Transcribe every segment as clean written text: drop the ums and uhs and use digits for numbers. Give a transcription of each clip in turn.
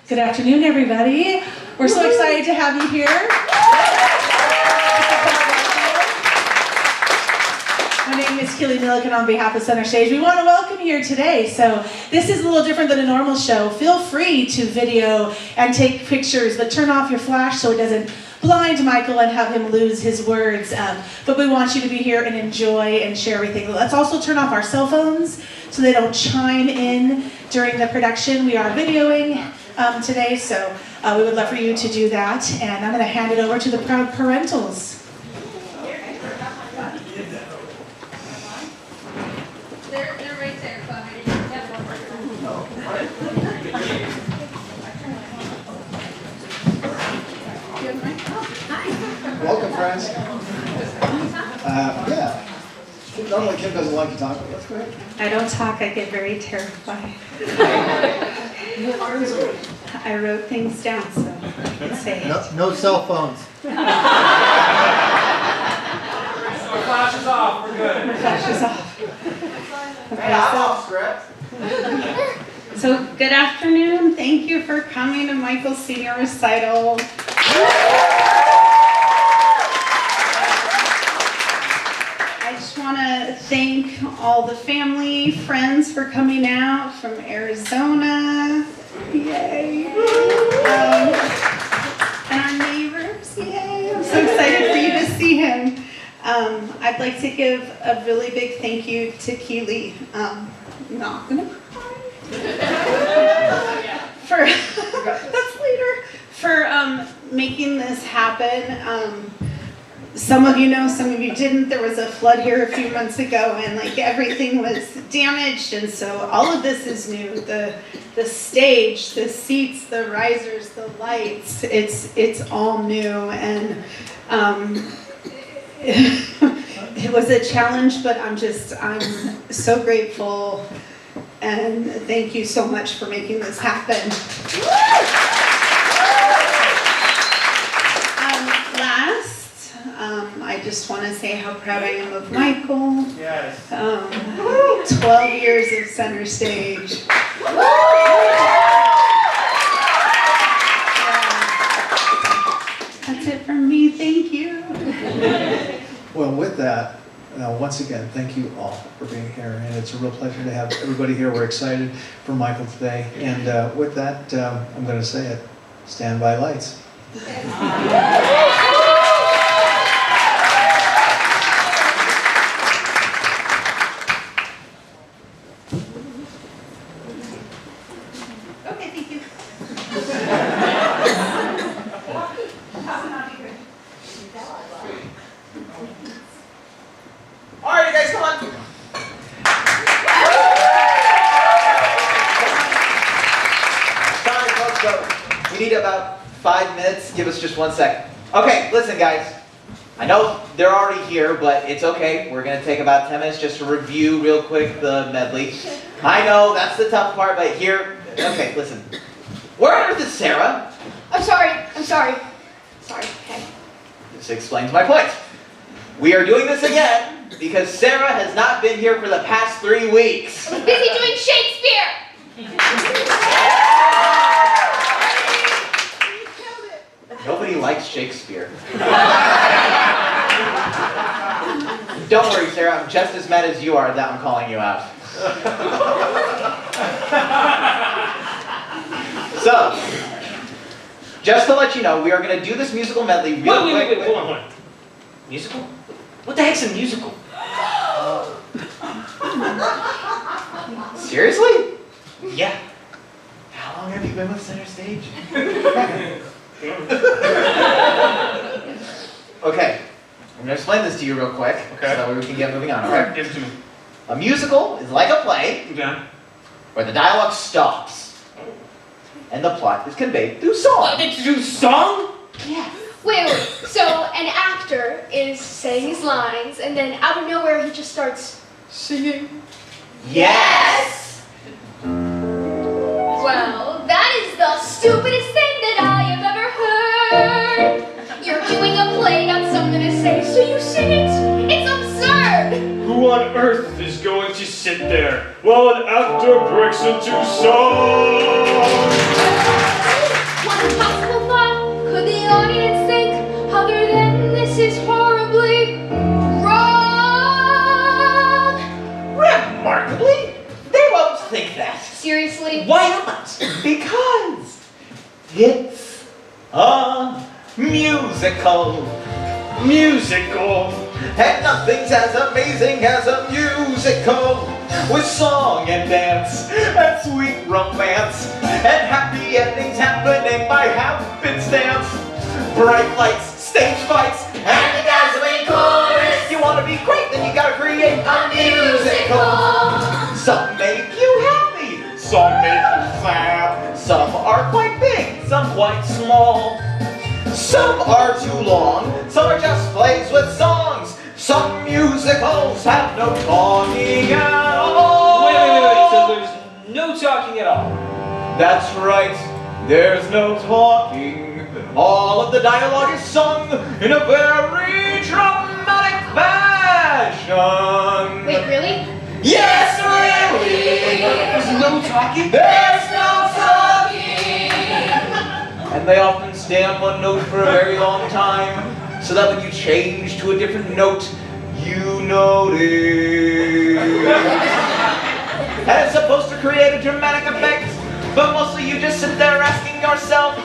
Good afternoon, everybody. We're so excited to have you here. My name is Keely Milliken on behalf of Center Stage. We want to welcome you here today. So this is a little different than a normal show. Feel free to video and take pictures, but turn off your flash so it doesn't blind Michael and have him lose his words. But we want you to be here and enjoy and share everything. Let's also turn off our cell phones so they don't chime in during the production. We are videoing today, so we would love for you to do that. And I'm going to hand it over to the proud parentals. They're right there, Welcome, friends. Yeah. Normally Kim doesn't like to talk, but let's go ahead. I don't talk, I get very terrified. I wrote things down so I can say it. No cell phones. Our flash is off, we're good. My flash is off. Hey, I'm off script. So good afternoon. Thank you for coming to Michael's Senior Recital. I just want to thank all the family, friends for coming out from Arizona. Yay. And our neighbors. Yay. I'm so excited for you to see him. I'd like to give a really big thank you to Keely. I'm not going to cry. That's later. For making this happen. Some of you know, some of you didn't. There was a flood here a few months ago, and like everything was damaged, and so all of this is new. The stage, the seats, the risers, the lights. It's all new, and it was a challenge, but I'm so grateful, and thank you so much for making this happen. I just want to say how proud I am of Michael. Yes. 12 years of Center Stage. That's it from me. Thank you. Well, with that, once again, thank you all for being here, and it's a real pleasure to have everybody here. We're excited for Michael today, and with that, I'm going to say it. Stand by lights. Okay, thank you. All right, you guys, come on. Sorry, folks, but we need about 5 minutes. Give us just 1 second. Okay, listen, guys. I know they're already here, but it's okay. We're going to take about 10 minutes just to review real quick the medley. I know, that's the tough part, but here... Okay, listen. Where on earth is Sarah? I'm sorry. Okay. This explains my point. We are doing this again because Sarah has not been here for the past 3 weeks. I was busy doing Shakespeare. Nobody likes Shakespeare. Don't worry, Sarah. I'm just as mad as you are that I'm calling you out. So, just to let you know, we are going to do this musical medley real quick. Wait, hold on. Musical? What the heck's a musical? Seriously? Yeah. How long have you been with Center Stage? Okay, I'm going to explain this to you real quick, Okay. so we can get moving on. Okay, give it to me. A musical is like a play Okay. where the dialogue stops and the plot is conveyed through song. Did you do song? Yeah. Wait. So an actor is saying his lines, and then out of nowhere he just starts singing. Yes. Well, that is the stupidest thing that I have ever heard. You're doing a play, got something to say, so you sing it. It's absurd. Who on earth is going to sit there while an actor breaks into song? really. Why not? Because it's a musical. Musical. And nothing's as amazing as a musical. With song and dance and sweet romance and happy endings happening by happenstance. Bright lights, stage fights, and a dazzling chorus. You wanna be great, then you gotta create a musical. Some make you happy, some make you sad. Some are quite big, some quite small. Some are too long, some are just plays with songs. Some musicals have no talking at all. Wait. So there's no talking at all. That's right, there's no talking. All of the dialogue is sung in a very dramatic fashion. Wait, really? Yes, really! There's no talking? There's no talking! And they often stay on one note for a very long time, so that when you change to a different note, you notice. And it's supposed to create a dramatic effect, but mostly you just sit there asking yourself,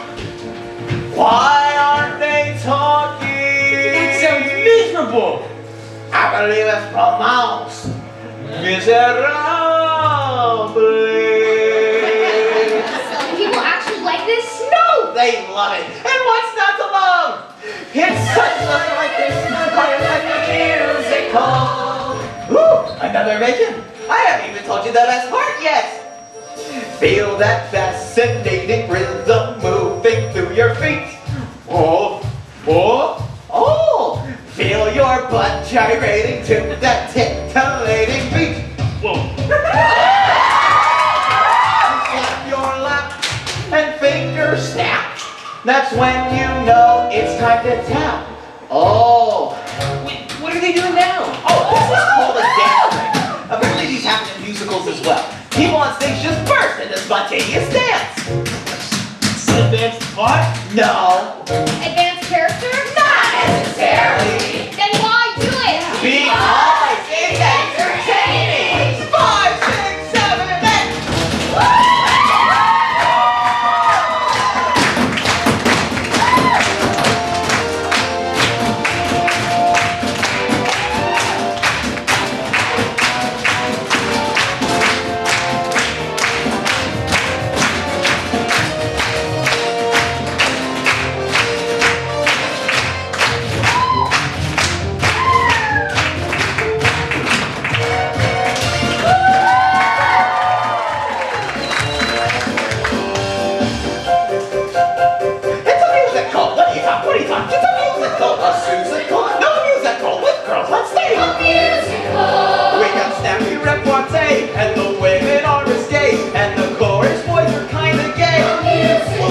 why aren't they talking? That sounds miserable. I believe it's pronounced miserable. Do people actually like this? No, they love it. And what's not to love? It's such a like this, quite like a musical. Ooh, another mention. I haven't even told you the best part yet. Feel that fascinating rhythm moving through your feet. Oh. Feel your butt gyrating to that titillating beat. Whoa. Slap your lap and finger snap. That's when you know it's time to tap. Oh. Wait, what are they doing now? Oh, this is called a dance break. Apparently these happen in musicals as well. People on stage just burst into spontaneous dance. Advanced plot? No, Advanced character? not necessarily. Then why do it? Because it's entertaining. 5, 6, 7, 8. What are you talking? It's a musical! A musical? No musical! With girls on stage! A musical! We got snappy repartee, and the women are risque, and the chorus boys are kinda gay. A musical!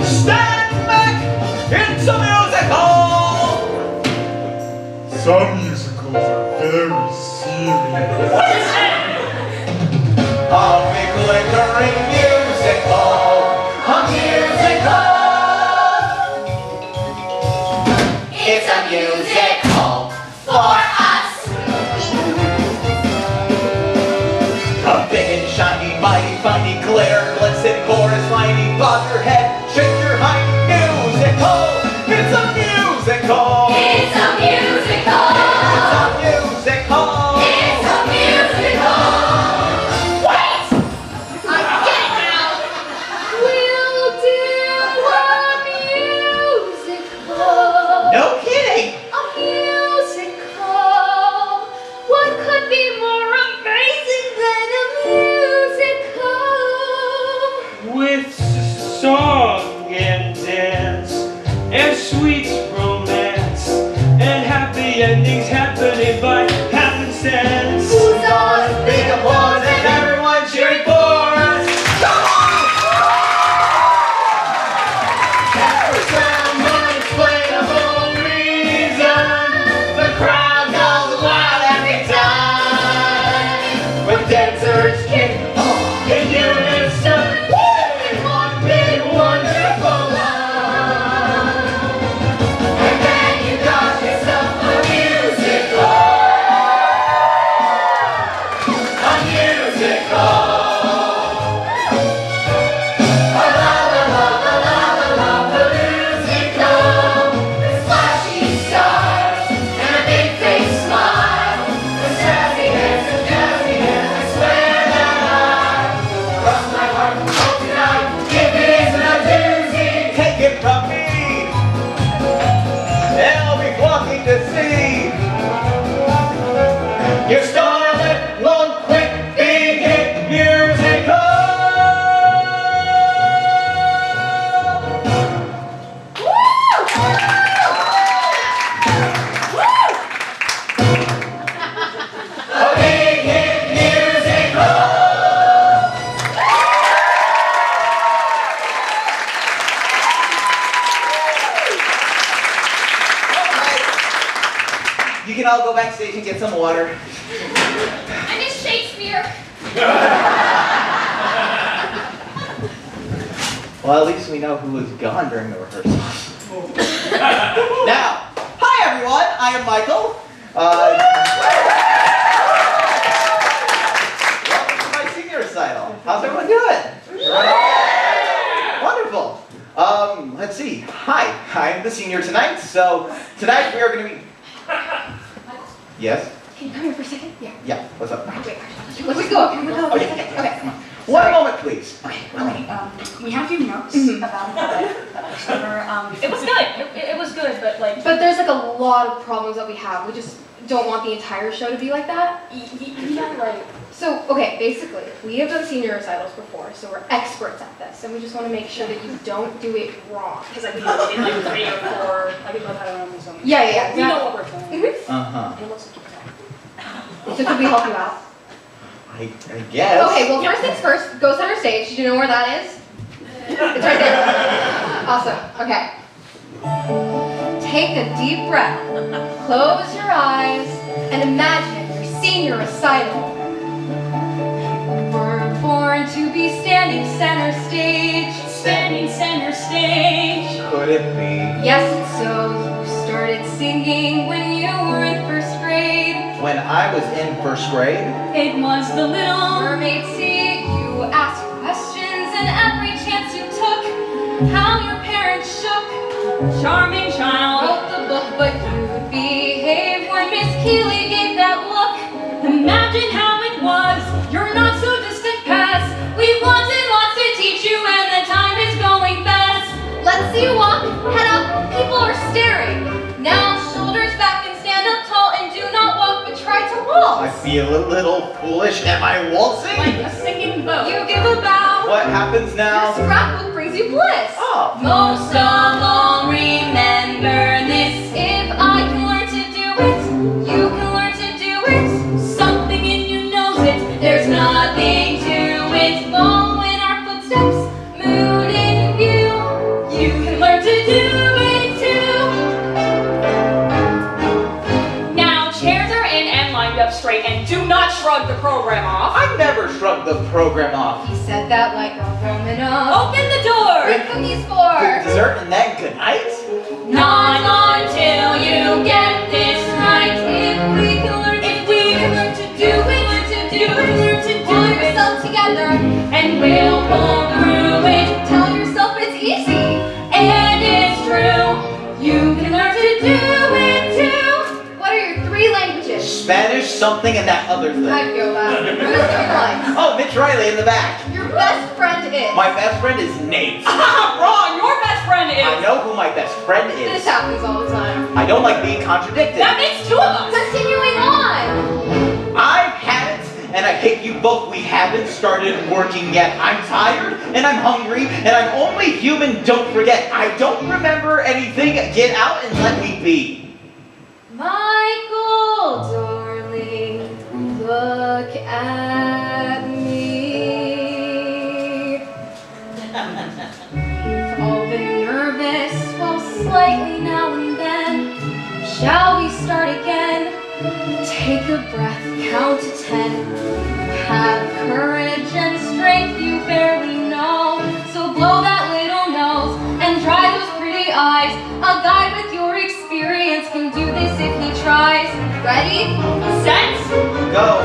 Stand back! It's a musical! Some musicals are very serious. A big glittering musical! A musical! It's a musical for us! A big and shiny, mighty, funny, glitter, glitz, chorus, liney, bob your head, shake your hind, musical! It's a musical! It's a musical! It's a musical! It's a musical! Wait! I get it now! We'll do a musical! No kidding! A musical! What could be more amazing than a musical? With song and dance and sweet romance and happy endings happening by happenstance. Who's on Big applause and everyone cheering for us! Come on! For some unexplainable reason, the crowd goes wild every time. When dancers kick in unison, in one big wonder. can all go backstage and get some water. I miss Shakespeare. Well, at least we know who was gone during the rehearsal. Now, hi everyone, I am Michael. Welcome to my senior recital. How's everyone doing? Wonderful. Let's see. Hi, I'm the senior tonight. So tonight we are going to be. Yes. Can you come here for a second? Yeah. Yeah. What's up? Wait, let's go. Here we go. Oh, yeah. Okay, come on. One moment, please. Okay, we have a few notes about the summer. It was good. It was good, but like. But there's like a lot of problems that we have. We just don't want the entire show to be like that. Yeah, like. So, okay, basically, we have done senior recitals before, so we're experts at this, and we just want to make sure that you don't do it wrong. Because I think we did like 3 or 4. I think we've had our own something. Yeah. We know what we're doing. Uh-huh. And it looks like you can. So could we help you out? I guess. Okay, well, first things first, go center stage. Do you know where that is? It's right there. Awesome. Okay. Take a deep breath. Close your eyes and imagine your senior recital. We're born to be standing center stage. Standing center stage. Could it be? Yes, so you started singing when you were in first grade. When I was in first grade? It was the Little Mermaid Sea, you asked questions and every chance you took. How your parents shook. Charming child. Wrote the book, but you would behave when Miss Keeley gave that look. Imagine how it was. You're not so distant past. We've lots and lots to teach you, and the time is going fast. Let's see you walk, head up, people are staring. Now shoulders back and stand up tall and do not walk but try to waltz. I feel a little foolish. Am I waltzing? Like a singing boat. You give a bow. What happens Your now? scrapbook brings you bliss. Oh. Most of all, remember this. If I can learn to do it, you can learn to do it. Something in you knows it. There's nothing to it. Follow in our footsteps, moon in view. You can learn to do it too. Now chairs are in and lined up straight, and do not shrug the program off. I never shrugged the program off. He said that like a Roman up. Open the door. Bring cookies for. Good dessert and then good night? Not until you get this right. If we can learn to do it, pull yourself together, and we'll pull through it. tell yourself it's easy. And it's true. You can learn to do it too. What are your 3 languages? Spanish, something, and that other thing. I feel that. Who's doing lines? Oh, Mitch Riley in the back. Your best friend is. My best friend is Nate. Wrong. Your best friend I is. know who my best friend This is. happens all the time. I don't like being contradicted. That makes 2 of us. Continuing on. I've had it, and I hate you both. We haven't started working yet. I'm tired, and I'm hungry, and I'm only human. Don't forget, I don't remember anything. Get out and let me be. Michael, darling, look at me. We've all been nervous, well, slightly now and then. Shall we start again? Take a breath, count to 10. Have courage and strength you barely know. So blow that little nose and dry those pretty eyes. A guy with your experience can do this if he tries. Ready? Set. Go.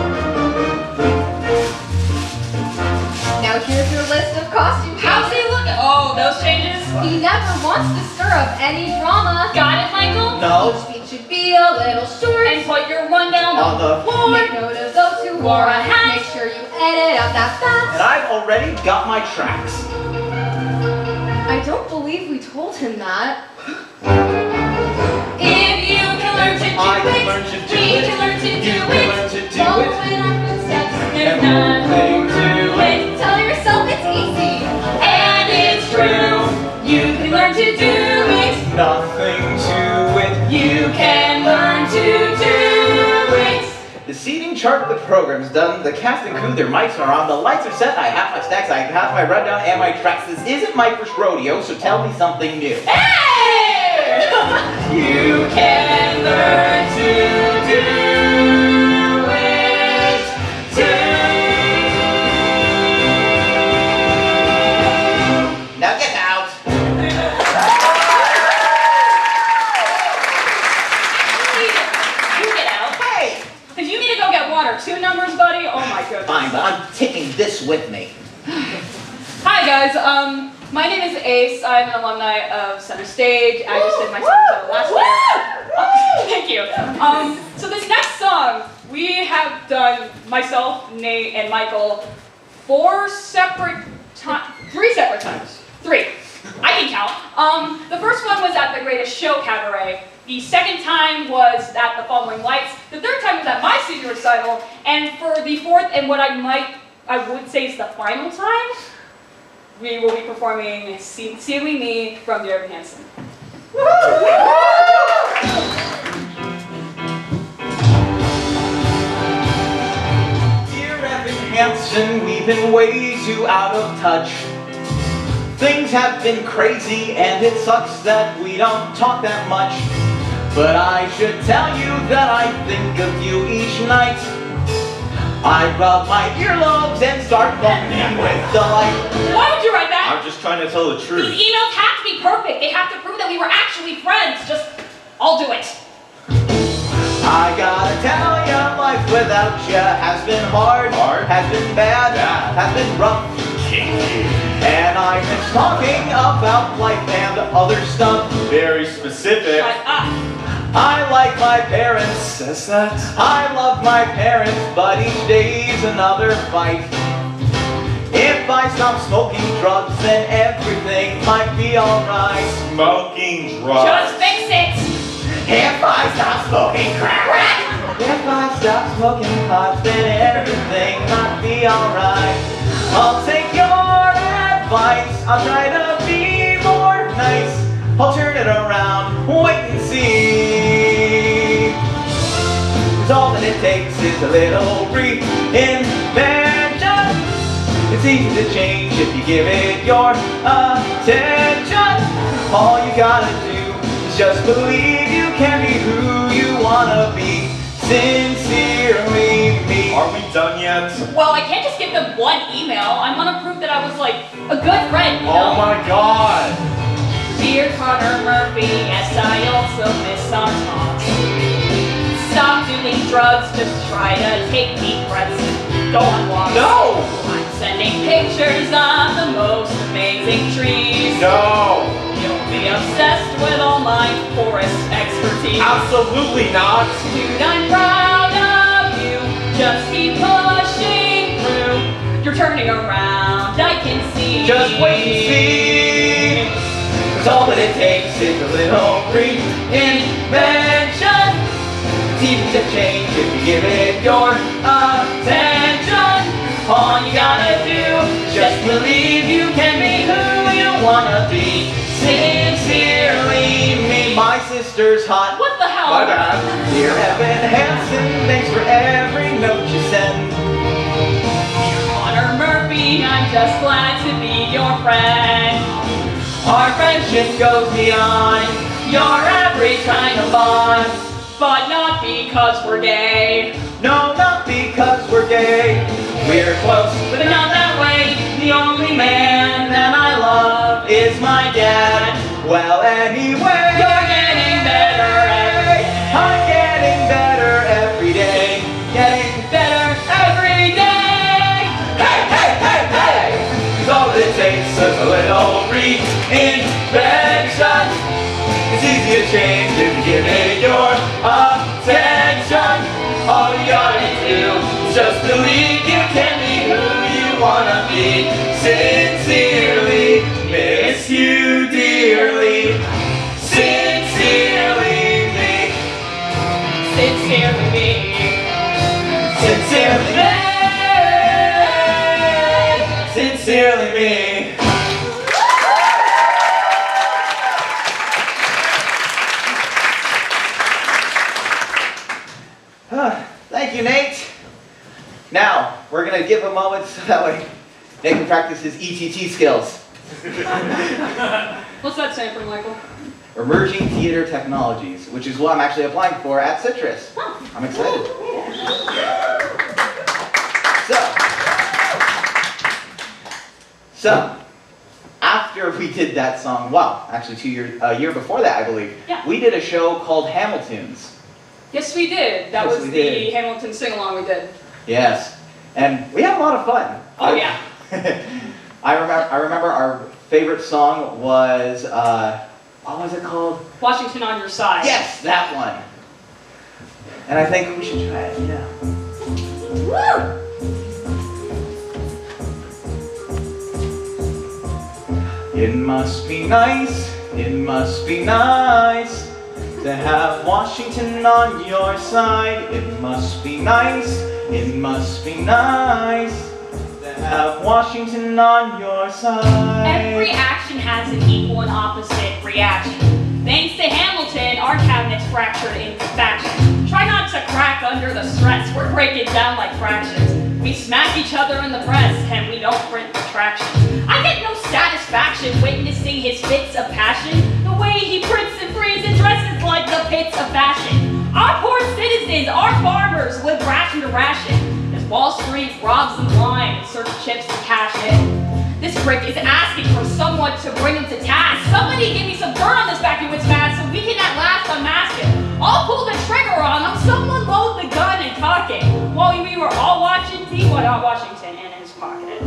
Now here's your list of costume How's he changes. looking? Oh, those changes. He never wants to stir up any drama. Got it, Michael? No. Speech should be a little short. And put your rundown On the floor. Make note of those who wore a hat. Make sure you edit out that And fat. I've already got my tracks. I don't believe we told him that. If you can learn to do I it, can learn to do we it. can learn to You do can it. learn to do Follow it. in our footsteps. There's nothing to it. Tell yourself it's easy. And it's true. You can learn to do it. Nothing to it. You can learn to do it. The seating chart of the program's done. The cast and crew, their mics are on. The lights are set. I have my stacks. I have my rundown and my tracks. This isn't my first rodeo, so tell me something new. Hey! You can learn to do it too. Now get out. You get out. Hey! If you need to go get water, 2 numbers, buddy? Oh my goodness. Fine, but I'm taking this with me. Hi guys, my name is Ace. I'm an alumni of Center Stage. I just did my Senior Recital last year. Thank you. So this next song, we have done, myself, Nate, and Michael, 3 separate times. 3. I can count. The first one was at the Greatest Show Cabaret. The second time was at the Following Lights. The third time was at my Senior Recital. And for the fourth, and what I would say is the final time, we will be performing Sincerely Me from Dear Evan Hansen. Dear Evan Hansen, we've been way too out of touch. Things have been crazy and it sucks that we don't talk that much. But I should tell you that I think of you each night. I rub my earlobes and start bumping with delight. Why would you write that? I'm just trying to tell the These truth. emails have to be perfect. They have to prove that we were actually friends. I'll do it. I gotta tell ya, life without ya has been hard, has been bad, has been rough. And I've been talking about life and other stuff. Very specific. Shut up. I like my parents, Says that? I love my parents, but each day's another fight. If I stop smoking drugs, then everything might be alright. Smoking drugs. Just fix it. If I stop smoking crack, if I stop smoking pot, then everything might be alright. I'll take your advice, I'll try to be more nice. I'll turn it around, wait and see. 'Cause all that it takes is a little reinvention. It's easy to change if you give it your attention. All you gotta do is just believe you can be who you wanna be. Sincerely me. Are we done yet? Well, I can't just give them one email. I want to prove that I was like a good friend, you know? Oh my god. Dear Connor Murphy, yes, I also miss our talks. Stop doing drugs, just try to take deep breaths and go on walks. No! I'm sending pictures of the most amazing trees. No! You'll be obsessed with all my forest expertise. Absolutely not! Dude, I'm proud of you. Just keep pushing through. You're turning around, I can see. Just wait and see. 'Cause all that it takes is a little reinvention. It's easy to change if you give it your attention. All you gotta do is just believe you can be who you wanna be. Sincerely me. My sister's hot. What the hell? My bad. Dear Evan Hansen, thanks for every note you send. Connor Murphy, I'm just glad to be your friend. Our friendship goes beyond your average kind of bond. But not because we're gay. No, not because we're gay. We're close, But not that way. the only man that I love is my dad. Well, anyway, You're getting better every day. I'm getting better every day. Getting Better every day. hey, hey, hey, hey! 'Cause all it takes is a little reinvention. It's easy to change if you give it your attention. All you gotta do is just believe you can be who you wanna be. Sincerely, miss you dearly. Sincerely me. Sincerely me. Sincerely me. Sincerely me. Thank you, Nate. Now, we're going to give a moment so that way Nate can practice his ETT skills. What's that stand for, Michael? Emerging Theater Technologies, which is what I'm actually applying for at Citrus. I'm excited. So, after we did that song, well, actually a year before that, I believe, Yeah. we did a show called Hamiltons. Yes, we did. That Yes, was we the did. Hamilton sing-along we did. Yes, and we had a lot of fun. Oh, yeah. I remember our favorite song was, what was it called? Washington on Your Side. Yes, that one. And I think we should try it, yeah. It must be nice, it must be nice to have Washington on your side. It must be nice, it must be nice to have Washington on your side. Every action has an equal and opposite reaction. Thanks to Hamilton, our cabinet's fractured into factions. Try not to crack under the stress, we're breaking down like fractions. We smack each other in the press, and we don't print retractions. I get no satisfaction witnessing his fits of passion. The way he prints and breathes and dresses like the pits of fashion. Our poor citizens, our farmers, live ration to ration. As Wall Street robs them blind in search of chips to cash in. This prick is asking for someone to bring him to task. Somebody give me some dirt on this backwoods fast so we can at last unmask him. I'll pull the trigger on him, someone load the gun and cock it. While we were all watching, he went on Washington in his pocket.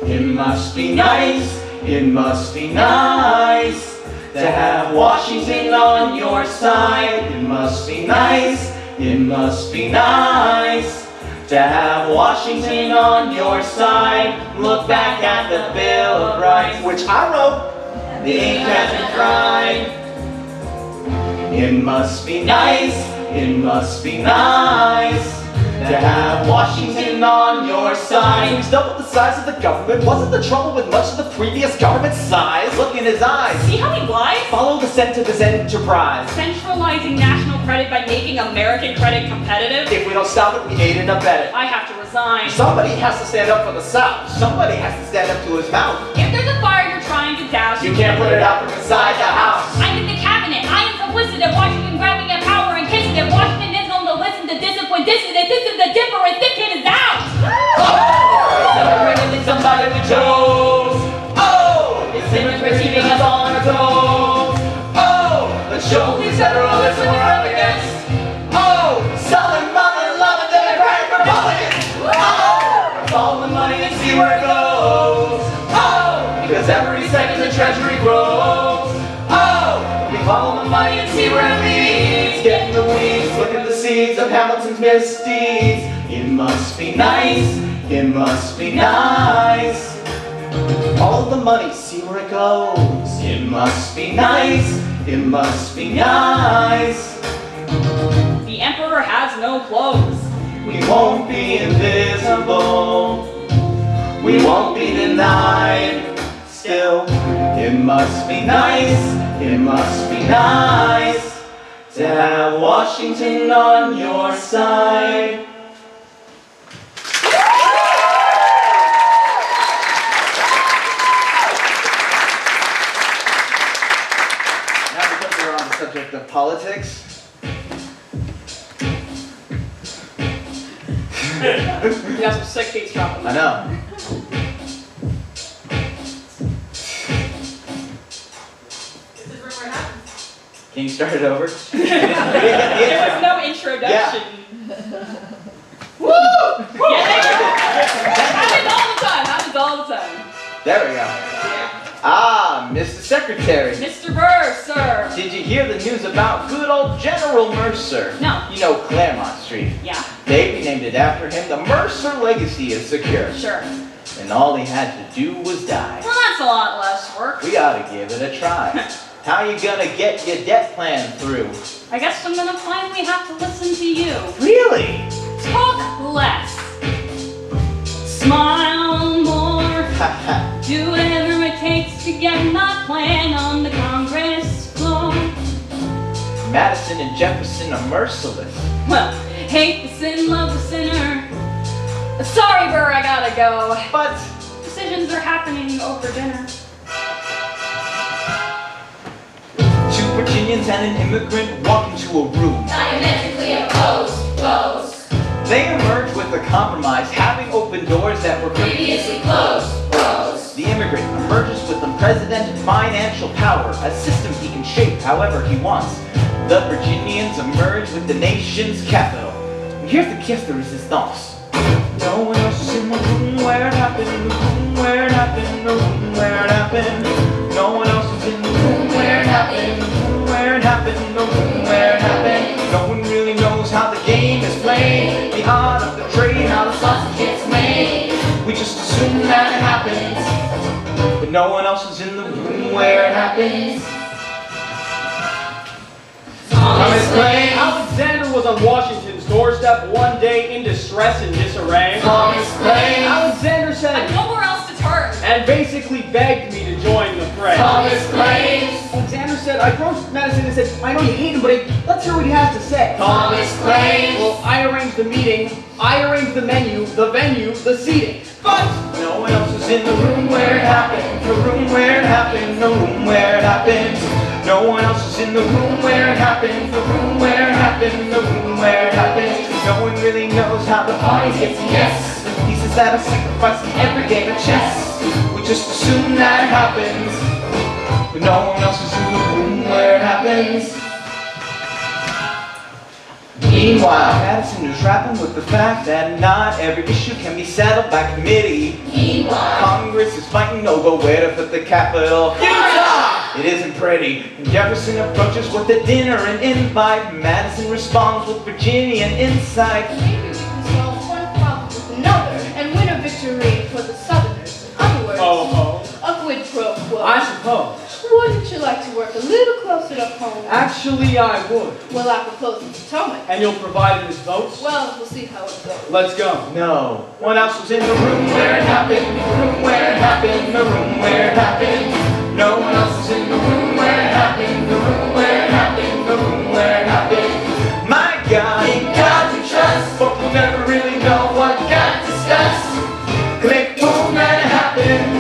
It must be nice, it must be nice to have Washington on your side. It must be nice, it must be nice to have Washington on your side. Look back at the Bill of Rights, which I wrote, the ink hasn't dried. It must be nice, it must be nice to have Washington on your side. He's doubled the size of the government. Wasn't the trouble with much of the previous government's size? Look in his eyes. See how he lies? Follow the scent of his enterprise. Centralizing national credit by making American credit competitive? If we don't stop it, we aid and abet it. I have to resign. Somebody has to stand up for the South. Somebody has to stand up to his mouth. If there's a fire you're trying to douse, You can't put it out from inside the house. I'm in the cabinet. I am complicit in Washington grabbing at power and kissing it. Washington is known to listen to discipline. Dissident, this is the dipper and thick is out. Celebrating somebody with Joe's. Oh, it's him keeping us on our toes. Oh, let's show these federalists what we're up against. Oh, selling mother, loving Democratic Republicans. Oh, follow the money and see where it goes. Oh, because every second the treasury grows. Oh, we follow the money and see where it leads. Get in the weeds, look at the seeds of Hamilton's misdeeds. It must be nice, it must be nice. All the money, see where it goes. It must be nice, it must be nice. The emperor has no clothes. We won't be invisible. We won't be denied. Still, it must be nice, it must be nice to have Washington on your side. Now, because we're on the subject of politics, You got some sick beats dropping. I know. Can you start it over? There was no introduction. Woo! Yeah, happens all the time. Happens all the time. There we go. Ah, Mr. Secretary. Mr. Burr, sir. Did you hear the news about good old General Mercer? No. You know Claremont Street. Yeah, They renamed it after him. The Mercer legacy is secure. sure. And all he had to do was die. Well, that's a lot less work. We ought to give it a try. How you gonna get your debt plan through? I guess I'm gonna finally have to listen to you. Really? Talk less. Smile more. Do whatever it takes to get my plan on the Congress floor. Madison and Jefferson are merciless. Well, hate the sin, love the sinner. Sorry, Burr, I gotta go. But Decisions are happening over dinner. Virginians and an immigrant walk into a room. Diametrically opposed foes. They emerge with a compromise, having opened doors that were Previously closed foes. The immigrant emerges with unprecedented financial power, a system he can shape however he wants. The Virginians emerge with the nation's capital. And here's the pièce de résistance. No one else is in the room where it happened, the room where it happened, the room where it happened. No one else is in the room where it happened, the room where it happened, the room where it happened. No one really knows how the game is played, the art of the trade, how the sausage gets made. We just assume that it happens, but no one else is in the room where it happens. Thomas Clay. Alexander was on Washington's doorstep one day in distress and disarray. Thomas Clay. Alexander said, I've nowhere else to turn. and basically begged me to join the fray. Thomas Clay. Alexander said, I approached Madison and said, I know you hate him, but let's hear what he has to say. Thomas Clay. Well, I arranged the meeting, I arranged the menu, the venue, the seating. But no one else is in the room where it happened, the room where it happened, the room where it happened. No one else is in the room where it happened, the room where it happened, the room where it happened. No one really knows how the party gets yes. The pieces that are sacrificed in every game of chess. We just assume that it happens, but no one else is in the room where it happens. Meanwhile, Madison is rapping with the fact that not every issue can be settled by committee. Meanwhile, Congress is fighting over where to put the capital. Utah! It isn't pretty. And Jefferson approaches with a dinner and invite. Madison responds with Virginian insight. Maybe we can solve one problem with another and win a victory for the Southerners. In other words, a quid pro quo. I suppose. Wouldn't you like to work a little closer to home? Actually, I would. Well, I propose in Potomac. And you'll provide him his votes? Well, we'll see how it goes. Let's go. No one else was in the room where it happened, the room where it happened, the room where it happened. No one else was in the room where it happened, the room where it happened, the room where it happened. My God, in God we trust, but we'll never really know what got discussed. Click, boom, and it happened.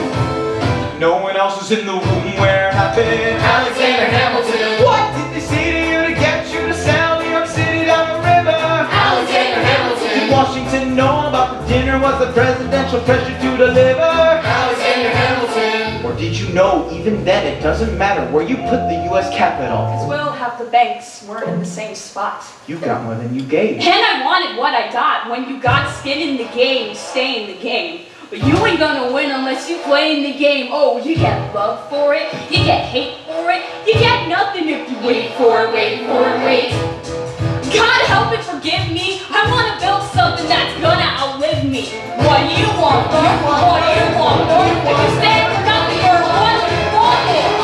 No one else was in the room where it happened. Alexander Hamilton. What did they say to you to get you to sail New York City down the river? Alexander Hamilton. Did Washington know about the dinner? Was the presidential pressure to deliver? Alexander Hamilton. Or did you know even then it doesn't matter where you put the U.S. Capitol? As well, half the banks weren't in the same spot. You got more than you gave. And I wanted what I got. When you got skin in the game, stay in the game. But you ain't gonna win unless you play in the game. Oh, you get love for it, you get hate for it, you get nothing if you wait for it, wait for it, wait. God help and forgive me, I wanna build something that's gonna outlive me. What do you want, bro? What do you want, bro? If you stand for nothing, or what do you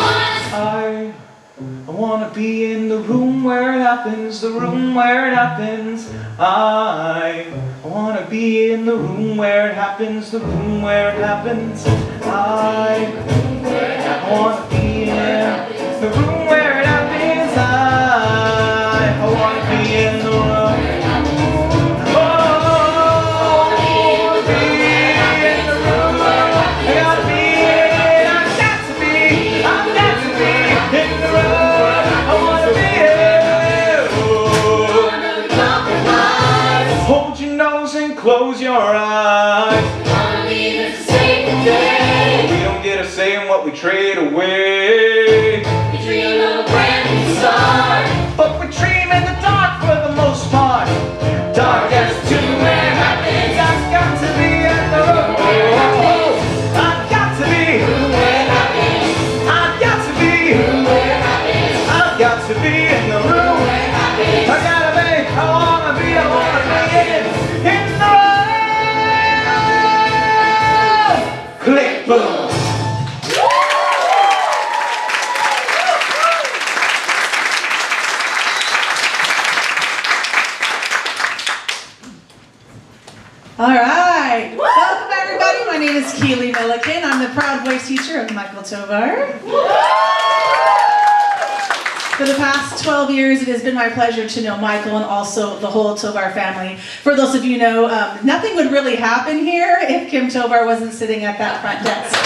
want? I wanna be in the room where it happens, the room where it happens. I wanna be in the room where it happens, the room where it happens. I wanna be in the room where it happens. I wanna be in the room. Oh, I wanna be in the room. I gotta be in. I've got to be in the room. I wanna be here. Hold your nose and close your eyes. Wanna leave it to save the day. We don't get a say in what we trade away. We dream of a brand new start. But we dream in the dark for the most part. Dark as to where it happens. I've got to be in the room. I've got to be Where it happens. I've got to be Where it happens. I've got to be in the room. Where it happens. I gotta be, I wanna be in the room. Click, boom. All right. Welcome, everybody. My name is Keely Milliken. I'm the proud voice teacher of Michael Tovar. For the past 12 years, it has been my pleasure to know Michael and also the whole Tovar family. For those of you who know, nothing would really happen here if Kim Tovar wasn't sitting at that front desk.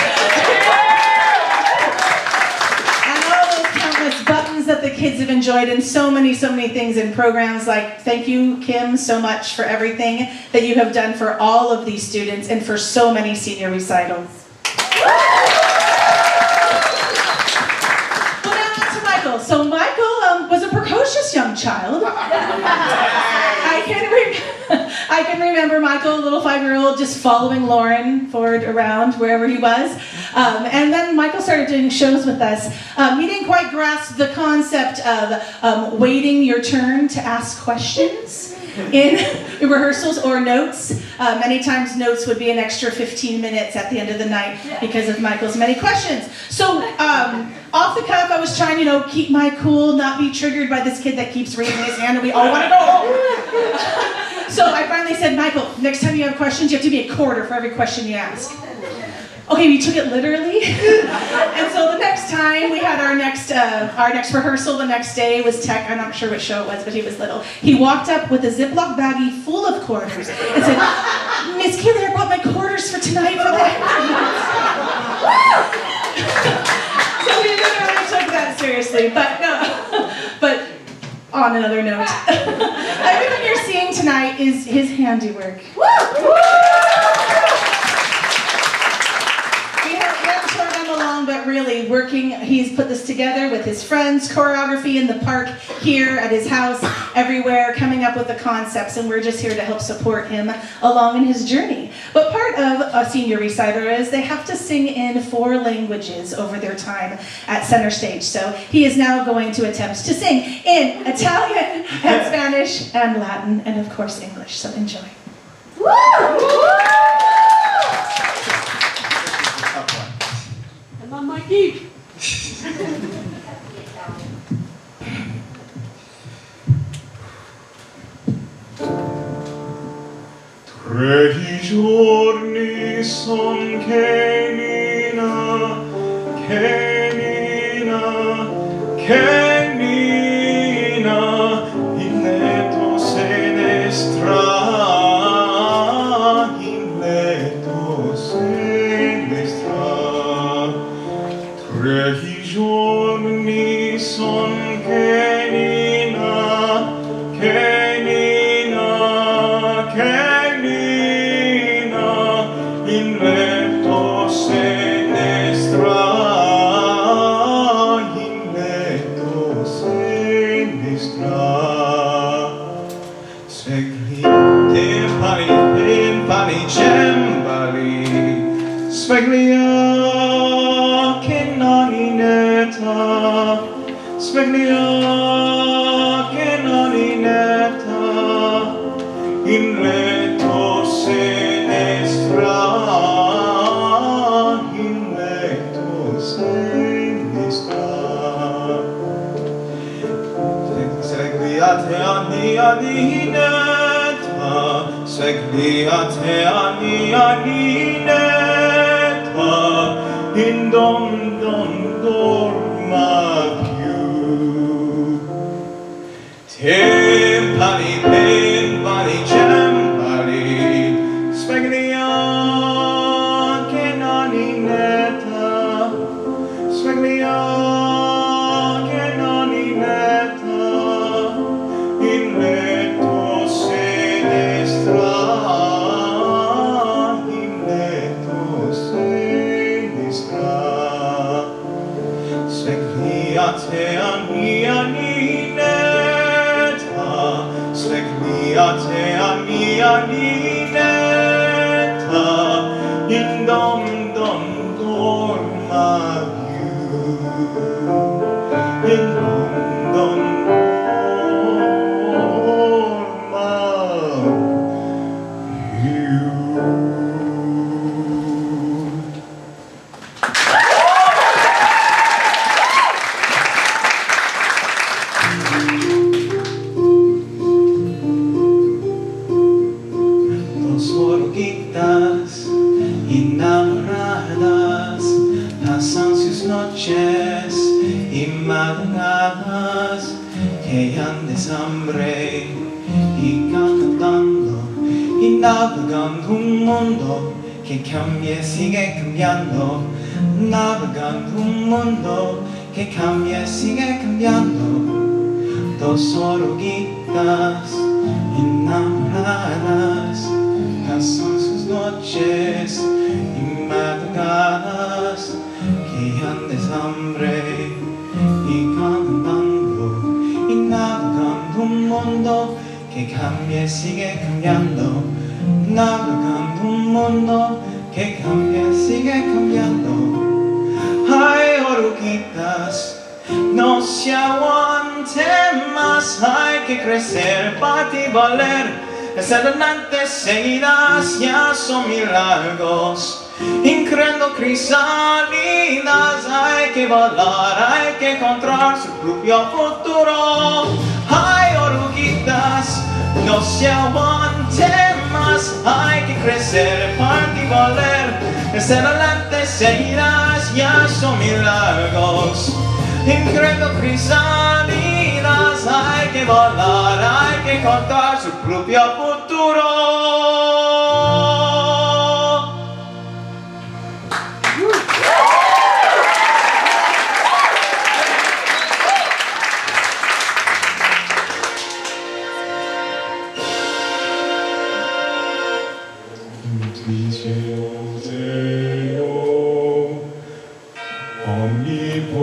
And all those countless buttons that the kids have enjoyed, and so many things in programs like, thank you, Kim, so much for everything that you have done for all of these students and for so many senior recitals. Well, now on to Michael. So Michael was a precocious young child. I can remember Michael, a little 5-year-old, just following Lauren Ford around wherever he was. And then Michael started doing shows with us. He didn't quite grasp the concept of waiting your turn to ask questions in rehearsals or notes. Many times notes would be an extra 15 minutes at the end of the night because of Michael's many questions. So off the cuff, I was trying, keep my cool, not be triggered by this kid that keeps raising his hand and we all want to go home. So I finally said, Michael, next time you have questions, you have to give me a quarter for every question you ask. Okay, we took it literally. And so the next time we had our next rehearsal the next day was tech. I'm not sure what show it was, but he was little. He walked up with a Ziploc baggie full of quarters and said, Miss Keeley, I brought my quarters for tonight for that. So we literally took that seriously, but no. But on another note, everything you're seeing tonight is his handiwork. We haven't toured him along, but really he's put this together with his friends, choreography in the park, here at his house, everywhere, coming up with the concepts, and we're just here to help support him along in his journey. But part of a senior reciter is they have to sing in 4 languages over their time at Center Stage. So he is now going to attempt to sing in Italian and Spanish and Latin and of course English. So enjoy. I'm on my feet. Tre giorni son che Nina, il letto se ne il letto se ne 3 giorni son che Nina, in letto se ne in letto se ne timpani, cembali, sveglia che naninetta, in letto se ne in letto se ne svegliate aninetta, in don dorma più. Timpani, cembali, sveglia che naninetta, in letto se ne in letto se ne svegliate aninetta, in don dorma più, in don dorma più. Enamoradas, pasan sus noches y madrugadas, quejan de hambre y cantando y navegando un mundo que cambia, sigue cambiando, navegando un mundo que cambia, sigue cambiando. Dos oruguitas enamoradas, pasan sus noches y madrugadas, que andes hambre y cantando y navegando un mundo que cambia y sigue cambiando, navegando un mundo que cambia y sigue cambiando. Ay, oruguitas, no se aguanten más, hay que crecer, partir, valer, hacia adelante seguidas, ya son milagros. Increndo crisalinas, hay que volar, hay que encontrar su propio futuro. Ay, oruguitas, no se aguanten más, hay que crecer, partir, valer, hacia adelante seguidas, ya son milagros. Increndo crisalinas, hay que volar, hay que encontrar su propio futuro. Omnipotency,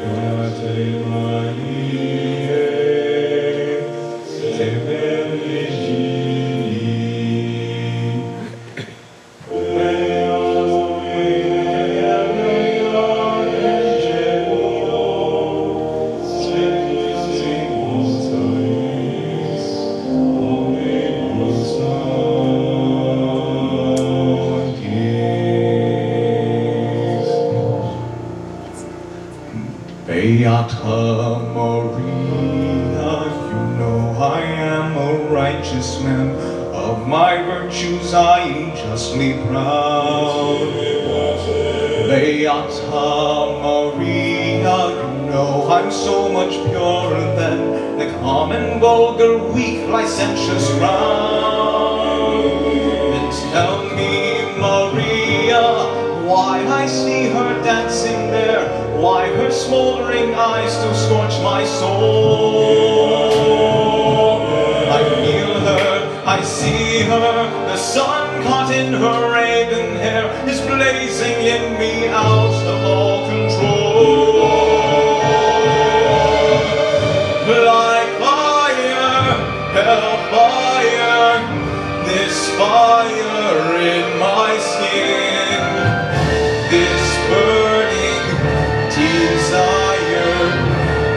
Ate Mariae, te benedicini, Deus omnipotentia, Beata Maria, you know I am a righteous man. Of my virtues I am justly proud. Beata Maria, you know I'm so much purer than the common, vulgar, weak, licentious crowd. And tell me, Maria, why I see her dancing there, why her smoldering eyes still scorch my soul. I feel her, I see her, the sun caught in her raven hair is blazing in me out of all control. Like fire, hellfire, this fire in my skin, this burning desire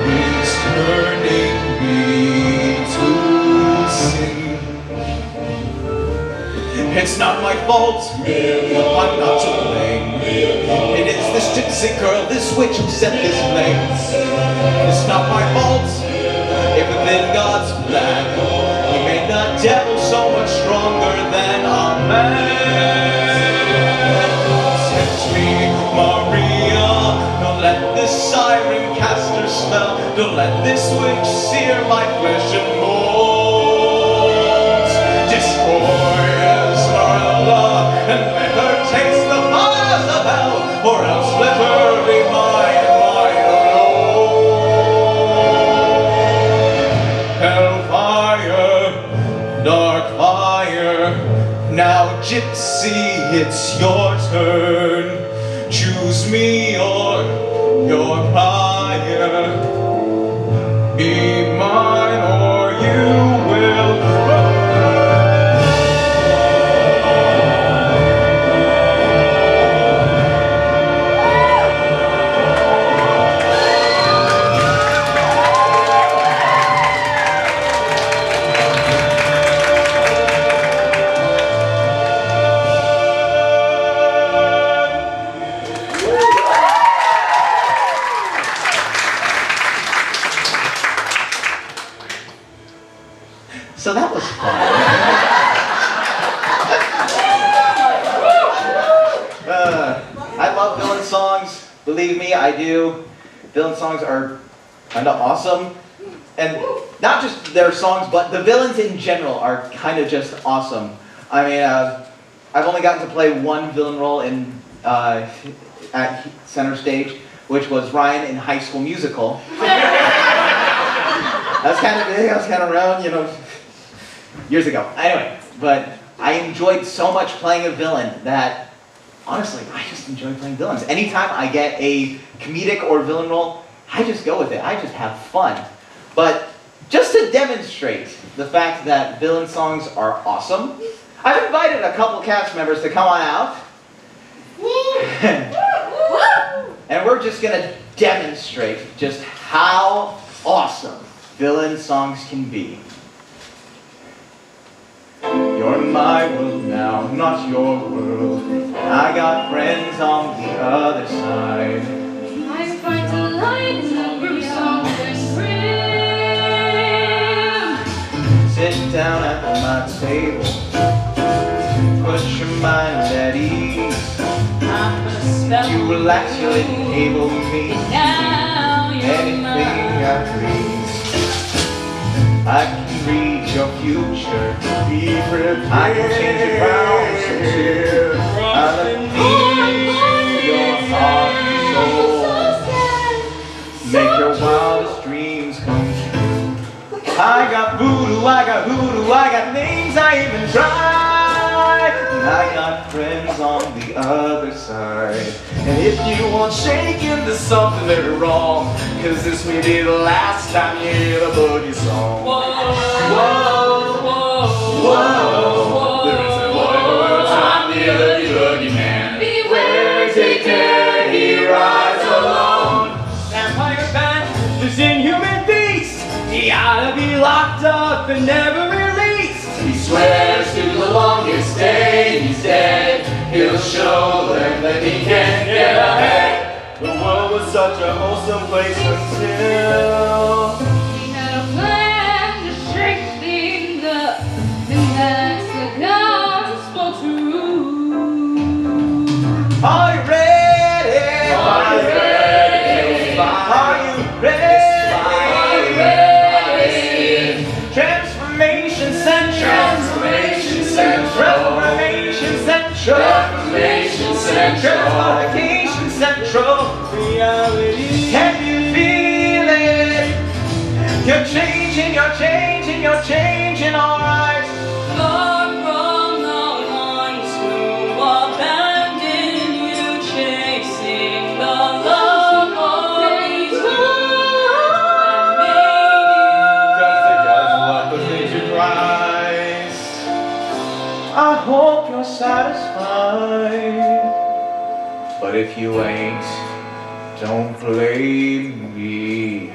is turning me to sin. It's not my fault, I'm not to blame. It is this gypsy girl, this witch who set this flame. It's not my fault, if within God's plan He made the devil so much stronger than a man. Tempt me, Maria, don't let this siren cast her spell, don't let this witch sear my flesh and bones. Destroy Esmeralda and let her taste the fires of hell, or else let her be mine and mine alone. Hellfire, dark fire, now gypsy, it's your turn. Choose me or your fire. Be mine or you will burn. So that was fun. I love villain songs. Believe me, I do. Villain songs are kind of awesome. And not just their songs, but the villains in general are kind of just awesome. I mean, I've only gotten to play one villain role in at Center Stage, which was Ryan in High School Musical. That was kind of big, I was kind of around, you know, years ago. Anyway, but I enjoyed so much playing a villain that, honestly, I just enjoy playing villains. Anytime I get a comedic or villain role, I just go with it. I just have fun. But just to demonstrate the fact that villain songs are awesome, I've invited a couple cast members to come on out. And we're just going to demonstrate just how awesome villain songs can be. You're in my world now, not your world. I got friends on the other side. I find delight in the gruesome scream. Sit down at my table, put your mind at ease. You relax, you'll enable me. Anything I please. I can read your future. Be prepared. I can change it round to I need your heart and soul. Make your wildest dreams come true. I got voodoo, I got hoodoo, I got things I even tried. And I got friends on the other side. And if you want shaking, there's something very wrong. Cause this may be the last time you hear the boogie song. Whoa, whoa, whoa, whoa. There is a boy who works on the boogie man. Beware, take care, he rides alone. Vampire bat, this inhuman beast. He ought to be locked up and never released. He swears to the longest day he's dead. He'll show them that he can't get ahead. The world was such a wholesome place until We had a plan to shake things up, and that's the gospel truth. Are you ready? Are you ready? Are you ready? Are you ready? Transformation Central. Transformation Central. Transformation Central. Transformation Central. Transformation Central. Reality. Can you feel it? You're changing, you're changing, you're changing, alright. Far from the ones who abandoned you, chasing the love of these words that made you. Cause the God's love was made you Christ. I hope you're satisfied. But if you ain't, don't blame me.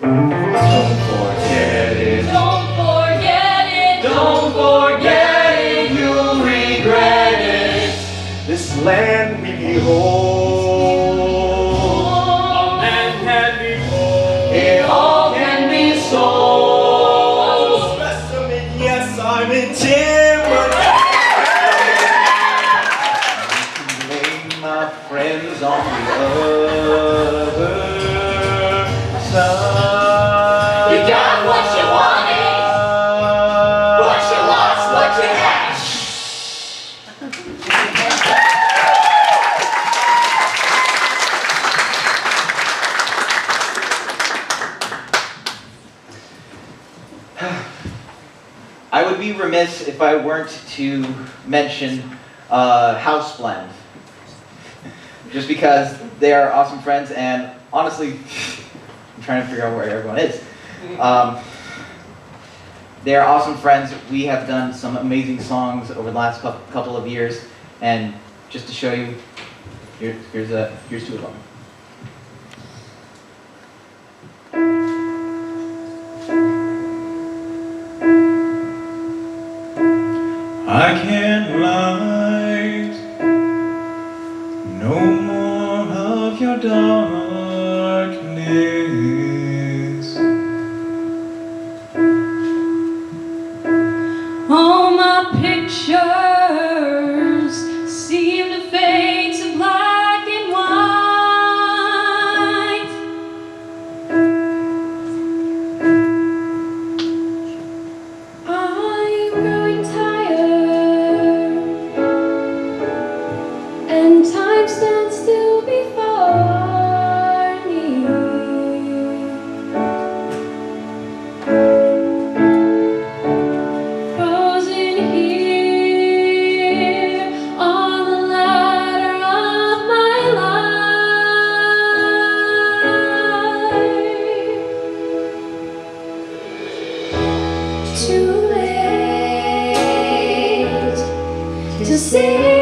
Don't forget it. Don't forget it. Don't forget it. You'll regret it. This land we behold. A man can be bold. It all can be sold. Specimen, yes, I'm in my friends on the other side. You got what you wanted, what you lost, what you had. I would be remiss if I weren't to mention Houseblend. Just because they are awesome friends, and honestly, I'm trying to figure out where everyone is. They are awesome friends. We have done some amazing songs over the last couple of years, and just to show you, here's two of them. I can't light no more of your darkness. All my pictures seem to fade to black and white. I'm growing tired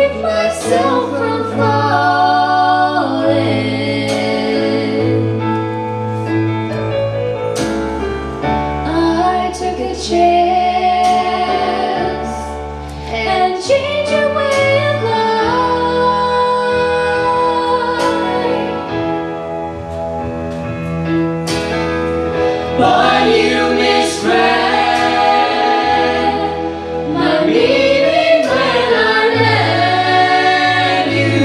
keep myself from falling. I took a chance and changed your way of life. But you misread my meaning when I met you.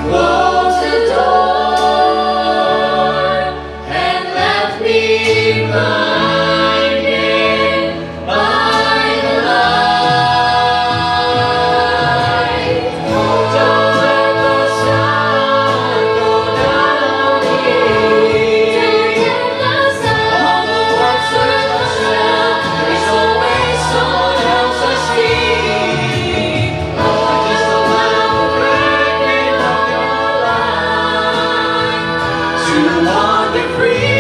Closed the door and left me blinded by the light. Don't let the sun go down here. Don't let the sun all the world search myself. There's always someone else I see. Just allow the breaking of your life to wander free.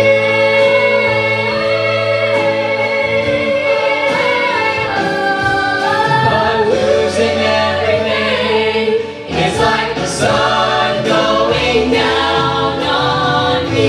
But losing everything is like the sun going down on me.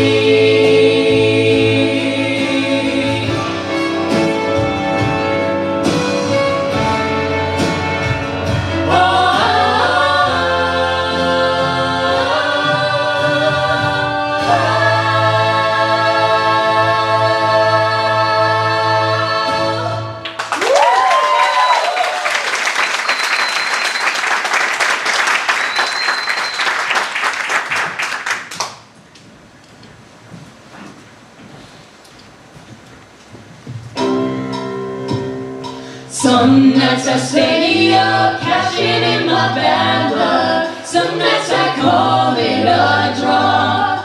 Some nights I stay up, cashing in my bad luck. Some nights I call it a draw.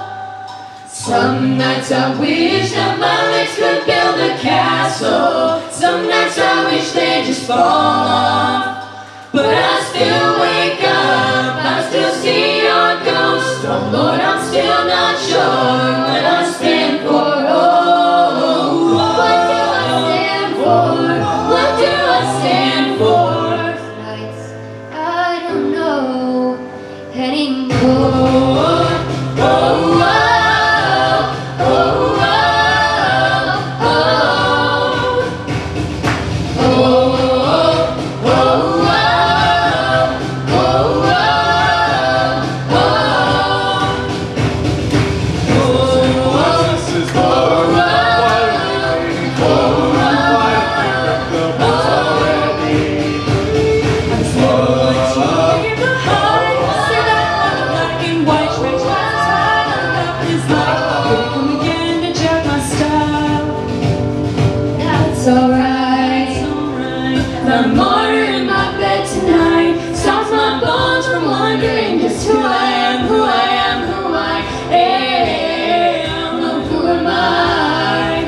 Some nights I wish that my legs could build a castle. Some nights I wish they'd just fall off. But I still wake up, I still see your ghost. Oh Lord, I'm still not sure what I stand for. Oh, what do I stand for? What do I stand for? Nights I don't know anymore. Oh, oh, oh, oh, oh, oh, oh, It's alright, the mortar in my bed tonight stops my bones from wondering just who I am, who I am, who I am. Oh, who am I?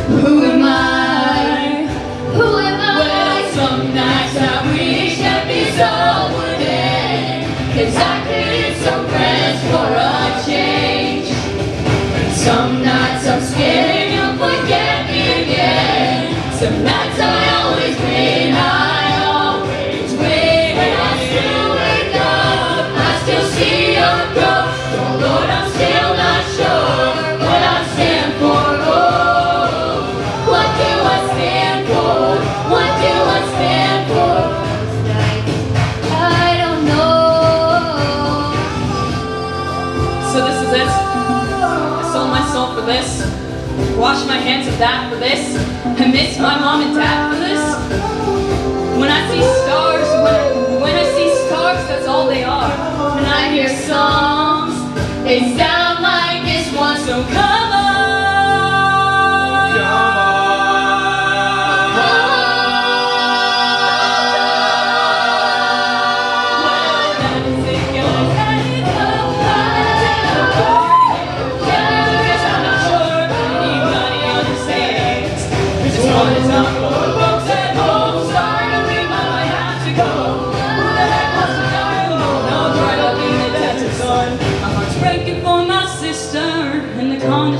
Who am I? Who am I? Well, some nights I wish that this all would end, 'cause I could use some friends for a change. Some nights I'm scared you'll forget me again. Some nights I always win, I always win. And I still wake up, I still see your ghost. Oh Lord, I'm still not sure what I stand for. Oh, what do I stand for? What do I stand for? Those nights, I don't know. So this is it. I sold my soul for this. Wash my hands of that for this. I miss my mom and dad for this. When I see stars, when I see stars, that's all they are. When I hear songs, they sound like this one. So come on.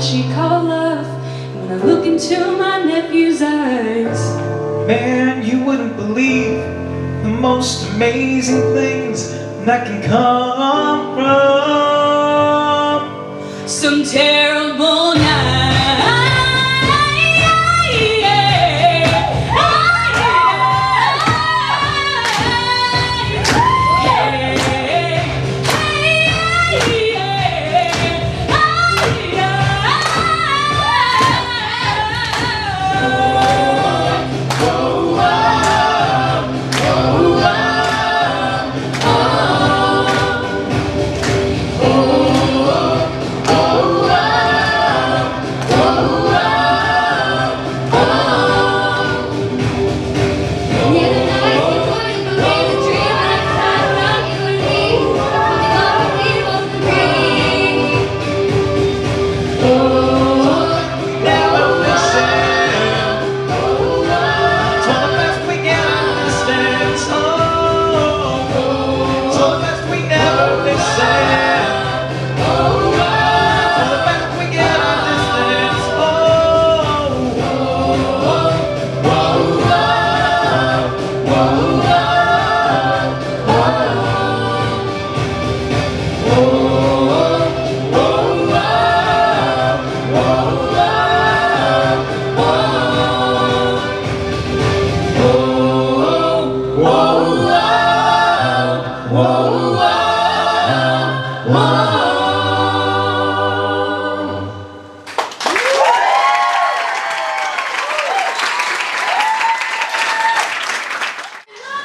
She called love. When I look into my nephew's eyes. Man, you wouldn't believe the most amazing things that can come from some terrible night.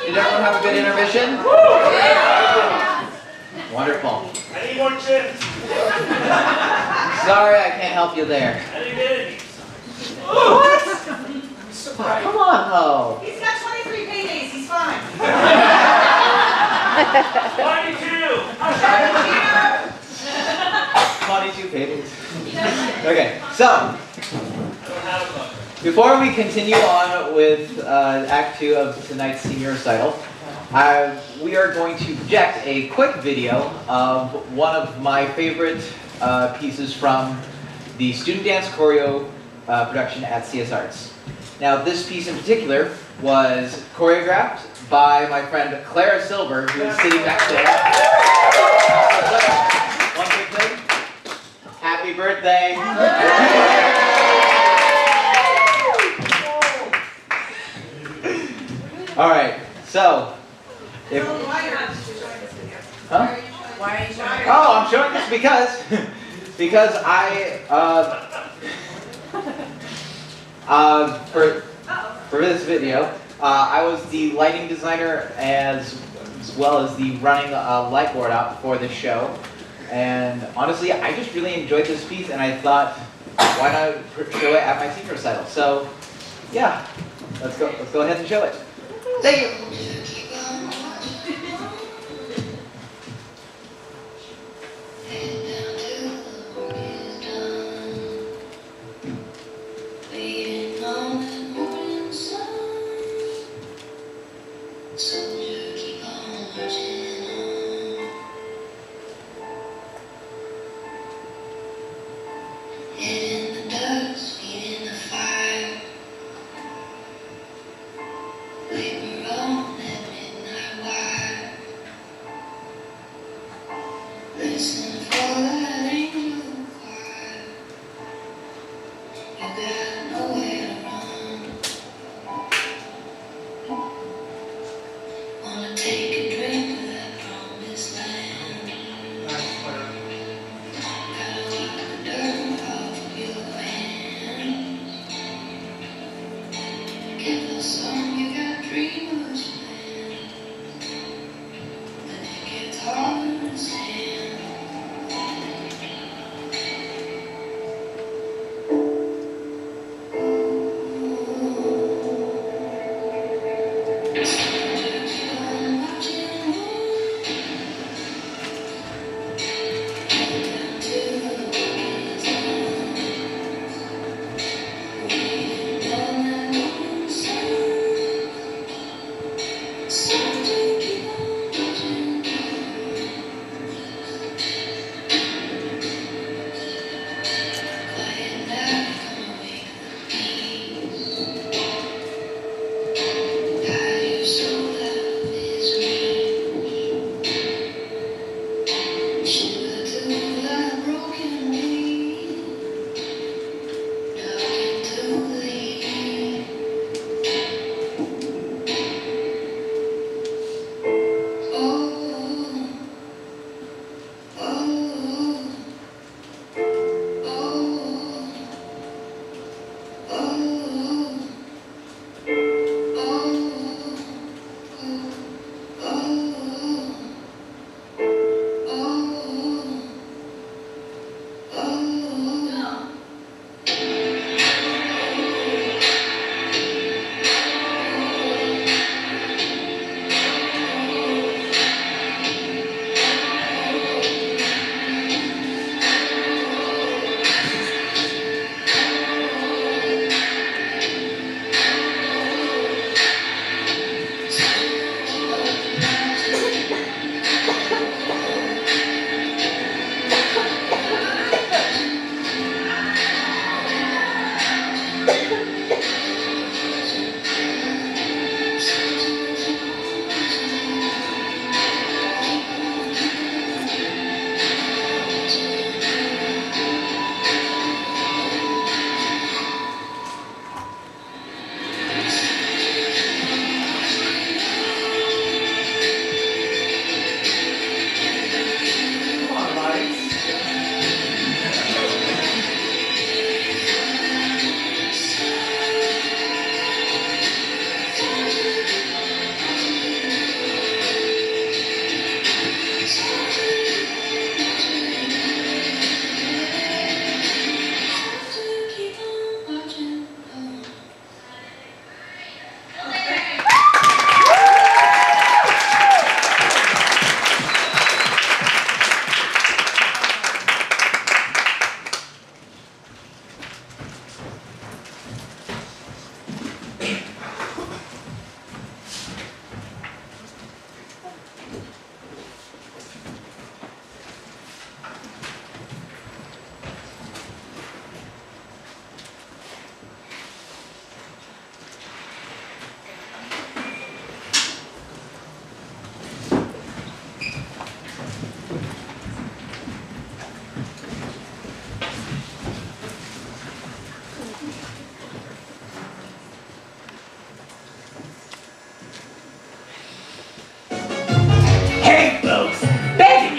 Did everyone have a good intermission? Wonderful. I need more chips. Sorry, I can't help you there. I didn't get any. What? Come on, Ho. He's got 23 paydays, he's fine. 22 pages. Okay, so before we continue on with Act 2 of tonight's Senior Recital, we are going to project a quick video of one of my favorite pieces from the student dance choreo production at CS Arts. Now, this piece in particular was choreographed by my friend Clara Silver, who is sitting back there. One quick thing. Happy birthday. All right, so if huh? Why are you showing this? Oh, I'm showing this because I for this video I was the lighting designer as well as the running light board out for this show, and honestly I just really enjoyed this piece and I thought, why not show it at my senior recital? So yeah, let's go ahead and show it. Thank you.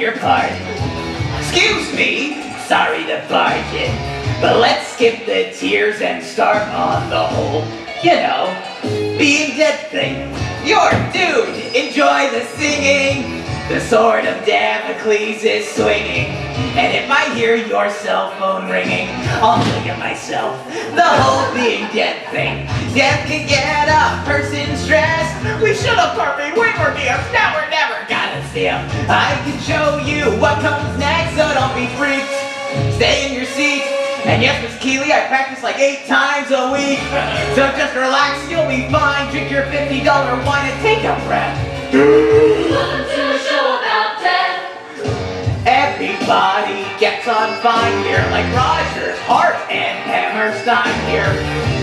your pardon. Excuse me, sorry to barge in, but let's skip the tears and start on the whole, being dead thing. You're doomed, enjoy the singing. The sword of Damocles is swinging, and if I hear your cell phone ringing, I'll look at myself. The whole being dead thing. Death can get a person stressed. We should have carved way more deals. Now we're never gonna see them. I can show you what comes next, so don't be freaked. Stay in your seat. And yes, Miss Keeley, I practice like 8 times a week. So just relax, you'll be fine. Drink your $50 wine and take a breath. Welcome to a show about death. Everybody gets on fine here, like Rogers, Hart, and Hammerstein here.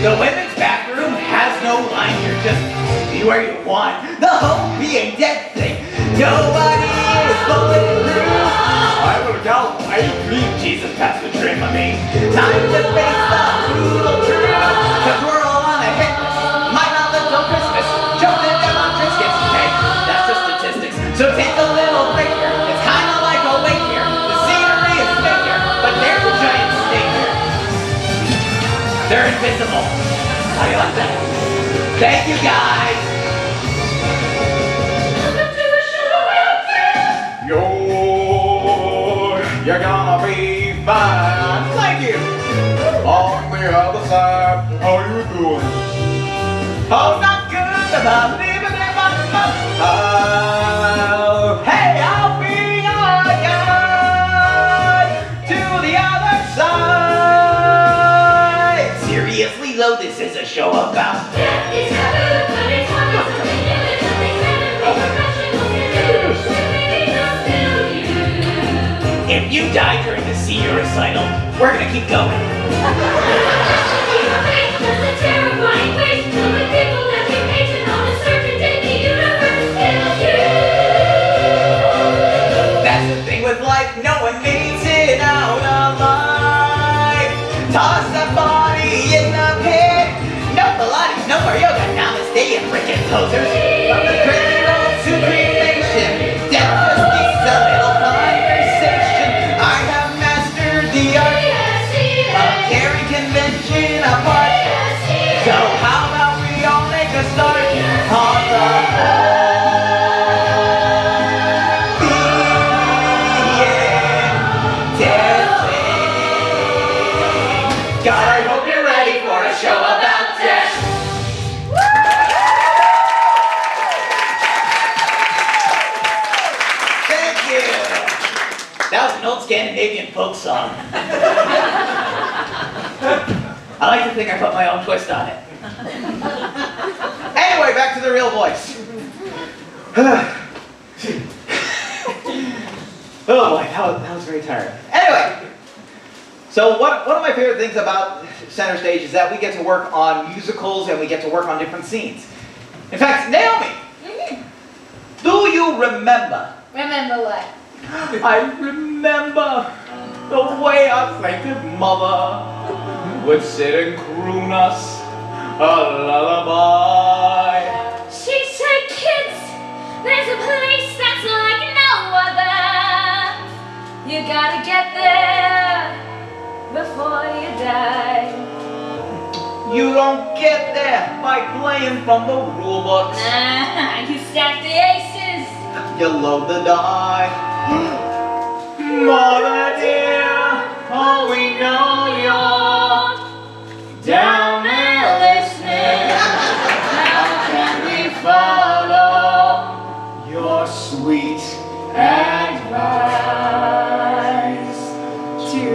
The women's bathroom has no line here, just be where you want. The whole being dead thing, nobody is bulletproof. I will go, I dream Jesus passed the dream of me. Time to face the brutal truth, cause we're all on a hit list. Might not live till Christmas, jumping down on Triscuits. Hey, that's just statistics, so take a little break here. It's kinda like a wake here. The scenery is fake here, but there's a giant snake here. They're invisible. How do you like that? Thank you guys. Welcome to a show about death. You're gonna be fine. Thank you. On the other side, how you doing? Oh, not good about living in my hey, I'll be your guide to the other side. Seriously, though, this is a show about Death is taboo, but it's hard, it's something new, it's something better. We professionals can do. Swimming us to you. if you die during the senior recital, we're gonna keep going. That's the thing with life, no one makes it out alive. Toss the body in the pit. No Pilates, no more yoga, namaste and freaking posers. From the crazy road to cremation, death just needs a little conversation. I have mastered the art of carrying convention apart. So how about we all make a start on the whole? God, I hope you're ready for a show about death. Thank you. That was an old Scandinavian folk song. I like to think I put my own twist on it. Anyway, back to the real voice. Oh boy, that was very tiring. Anyway. So one of my favorite things about Center Stage is that we get to work on musicals and we get to work on different scenes. In fact, Naomi, do you remember? Remember what? I remember the way our plaintive mother would sit and croon us a lullaby. She said, kids, there's a place that's like no other. You gotta get there before you die. You don't get there by playing from the rule books. You stack the aces. You load the die. Mother dear, oh we know you're down there listening. How can we follow your sweet advice to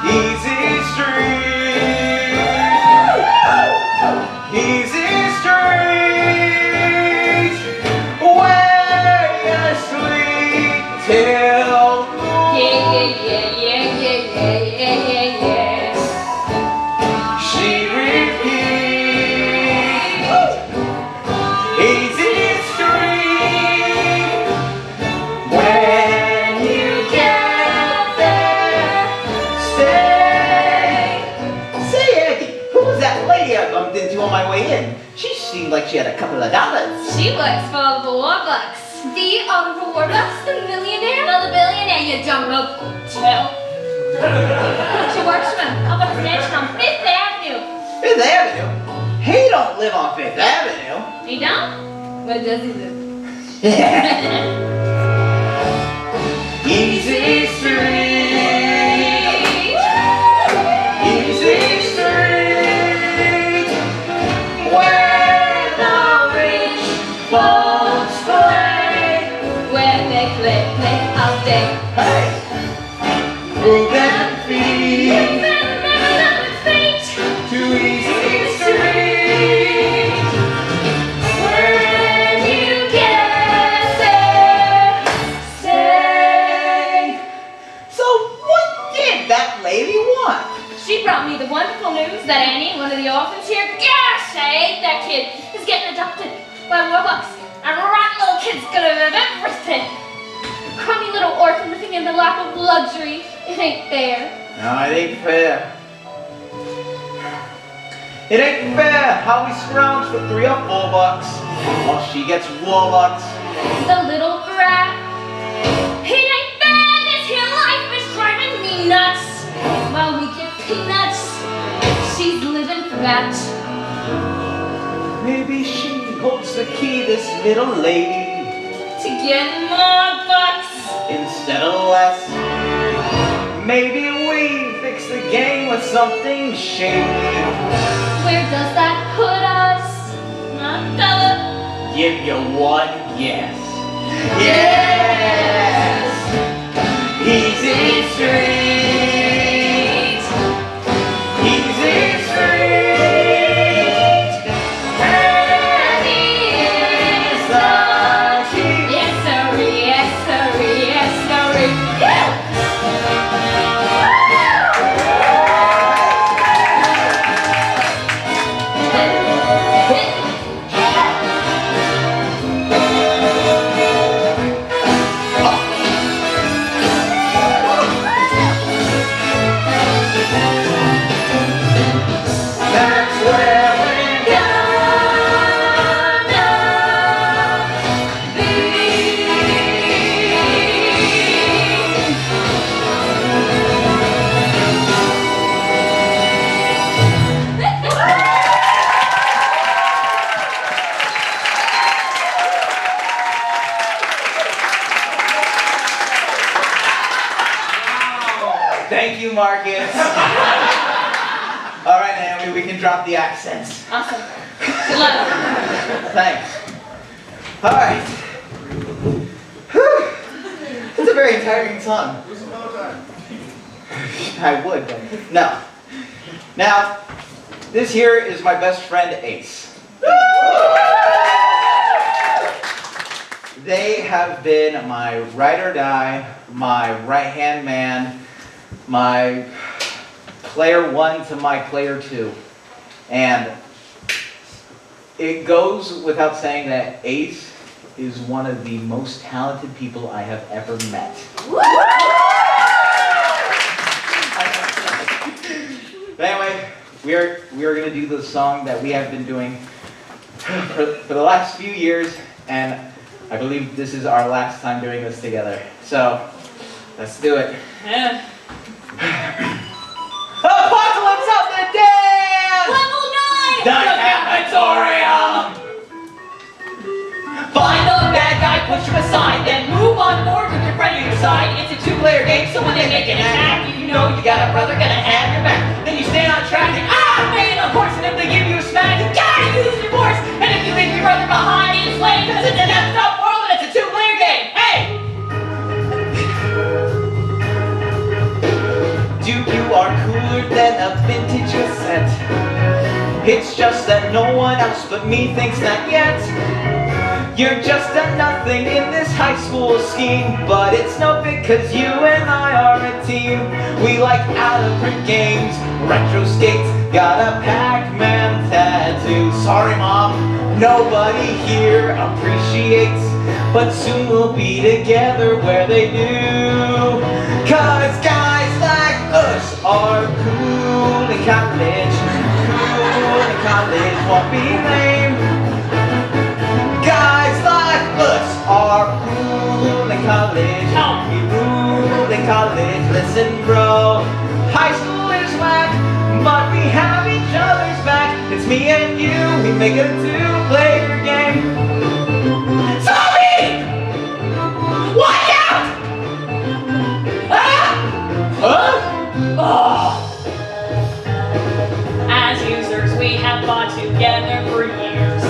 easy street, easy street, where you sleep till Yeah. she repeats, easy street, when you get there, stay. Say, who was that lady I bumped into on my way in? She seemed like she had a couple of dollars. She works for the Warbucks. The Honorable Warbucks, the millionaire? No, the billionaire, you dumb rope. Tell. She works for him up on a mansion on Fifth Avenue. Fifth Avenue? He don't live on Fifth Avenue. He don't? Where does he live? Easy Street. Easy Street. Where the rich folks play. Where they play all day. Hey! Move them feet to Easy Street. When you get there, say. So what did that lady want? She brought me the wonderful news that Annie, one of the orphans here, gosh, I hate that kid, is getting adopted by Warbucks. And rotten little kid's gonna have everything. A crummy little orphan living in the lap of luxury. It ain't fair. No, it ain't fair. It ain't fair how we scrounge for $3 or $4 while she gets Warbucks. The little brat. It ain't fair, this here life is driving me nuts. While we get peanuts, she's living fat. Maybe she holds the key, this little lady, To get more bucks. instead of less. Maybe we fix the game with something shady. Where does that put us? Not fella. Give you one guess. Yes! Easy Street. Easy Street. And is the key. Yes, sirree, yes, sirree, yes, sirree. That's where we're gonna be. Thank you, Marcus. All right, Naomi, we can drop the accents. Awesome. Good luck. Thanks. All right. Whew. It's a very tiring song. I would, but no. Now, this here is my best friend, Ace. They have been my ride or die, my right-hand man, my player one to my player two. And it goes without saying that Ace is one of the most talented people I have ever met. But anyway, we are going to do the song that we have been doing for the last few years, and I believe this is our last time doing this together. So, let's do it. Yeah. Apocalypse of the Dead! Level 9! The Cafetorium! Find the bad guy, push him aside, then move on forward with your friend on your side. It's a two-player game, so when they make an attack, you know you got a brother gonna have your back. Then you stay on track and man, of course, and if they give you a smack, you gotta use your force. And if you leave your brother behind, it's lame, cause it's an effed up world and it's a two-player game. Hey! You are cooler than a vintage cassette. It's just that no one else but me thinks that yet. You're just a nothing in this high school scheme, but it's no big cause you and I are a team. We like out-of-print games, retro skates, got a Pac-Man tattoo. Sorry mom, nobody here appreciates, but soon we'll be together where they do. Cause guys like us are cool in college. Cool in college, won't be lame. Guys like us are me and you, we make it a two-player game. Zombie! Watch out! Ah! Huh? Oh. As users, we have fought together for years.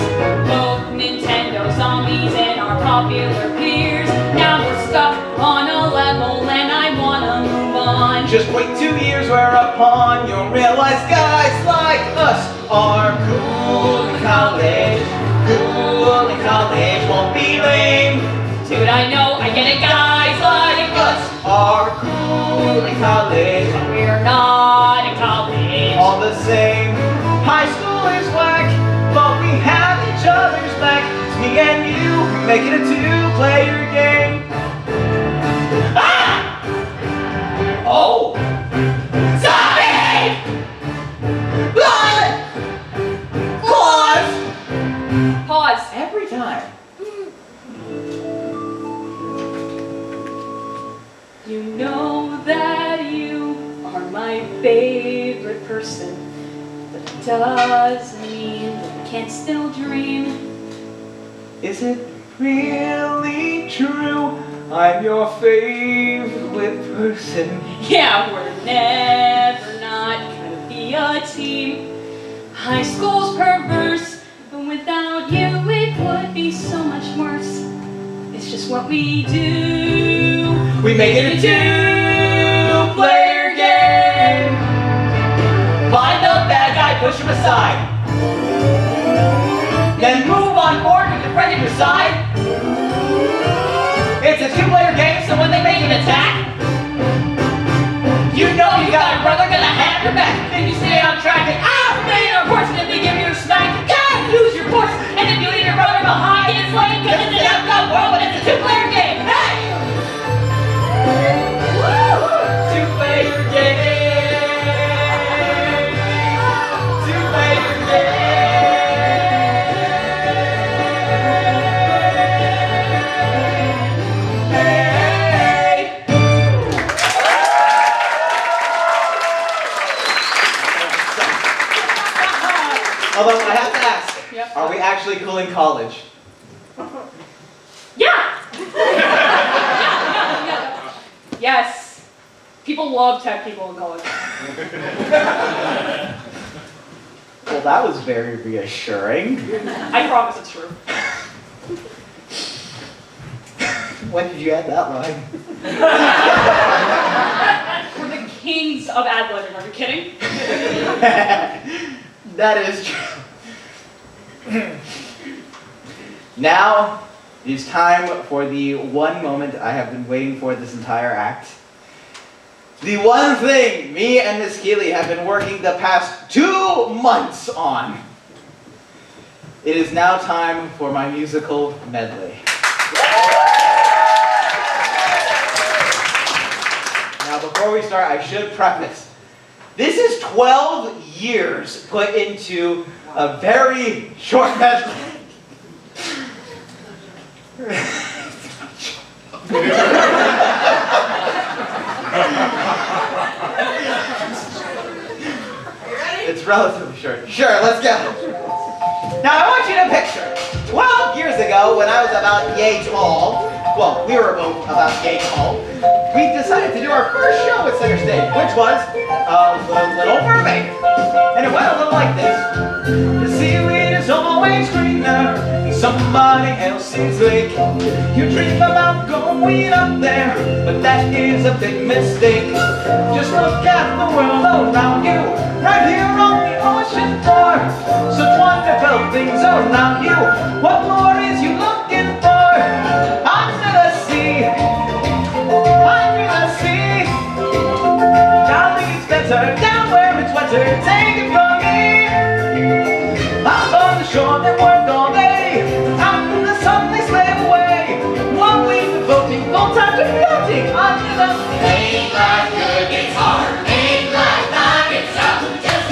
Both Nintendo zombies and our popular peers. Now we're stuck on a level and I wanna move on. Just wait 2 years, we're upon. You'll realize guys like us are cool in college. Cool in college won't be lame. Dude, I know, I get it, guys like us. Are cool in college. We're not in college. All the same. High school is whack, but we have each other's back. It's me and you, we make it a two-player game. Ah! Oh! Zombie! Blood! Claws! Pause. Every time. You know that you are my favorite person, but it doesn't mean that we can't still dream. Is it really true? I'm your favorite person. Yeah, we're never not gonna be a team. High school's perverse, but without you it would be so much worse. It's just what we do. We make it a two-player game. Find the bad guy, push him aside. Then move on board with the friend at your side. It's a two-player game, so when they make an attack, you know you got a brother gonna have your back. Then you stay on track and unfortunately give you a smack. You gotta use your force, and if you leave your brother behind, it's late, cause it's an outside world, but it's a two-player game. Hey! Two-player game. Two-player game. Hey! Although I have to ask, are we actually cool in college? Yeah! Yes. People love tech people in college. Well, that was very reassuring. I promise it's true. When did you add that line? We're the kings of ad-libbing. Are you kidding? That is true. Now, it's time for the one moment I have been waiting for this entire act. The one thing me and Miss Keeley have been working the past 2 months on. It is now time for my musical medley. Now, before we start, I should preface. This is 12 years put into a very short medley. It's relatively short. Sure, let's go. Now I want you to picture 12 years ago when I was about yay tall, well, we were both about yay tall, we decided to do our first show at Center Stage, which was The Little Mermaid. And it went a little like this. The seaweed is always greener in somebody else's lake. You dream about going up there, but that is a big mistake. Just look at the world around you, right here on the ocean floor. Such wonderful things around you. What more is you looking for? Under the sea, under the sea. Down it's better, down where it's wetter. Take it from me. Up on the shore they work all day. Out in the sun they slave away. 1 week devoting full time to floating under the sea. Ain't life good, it's hard. Ain't life not, it's tough. Just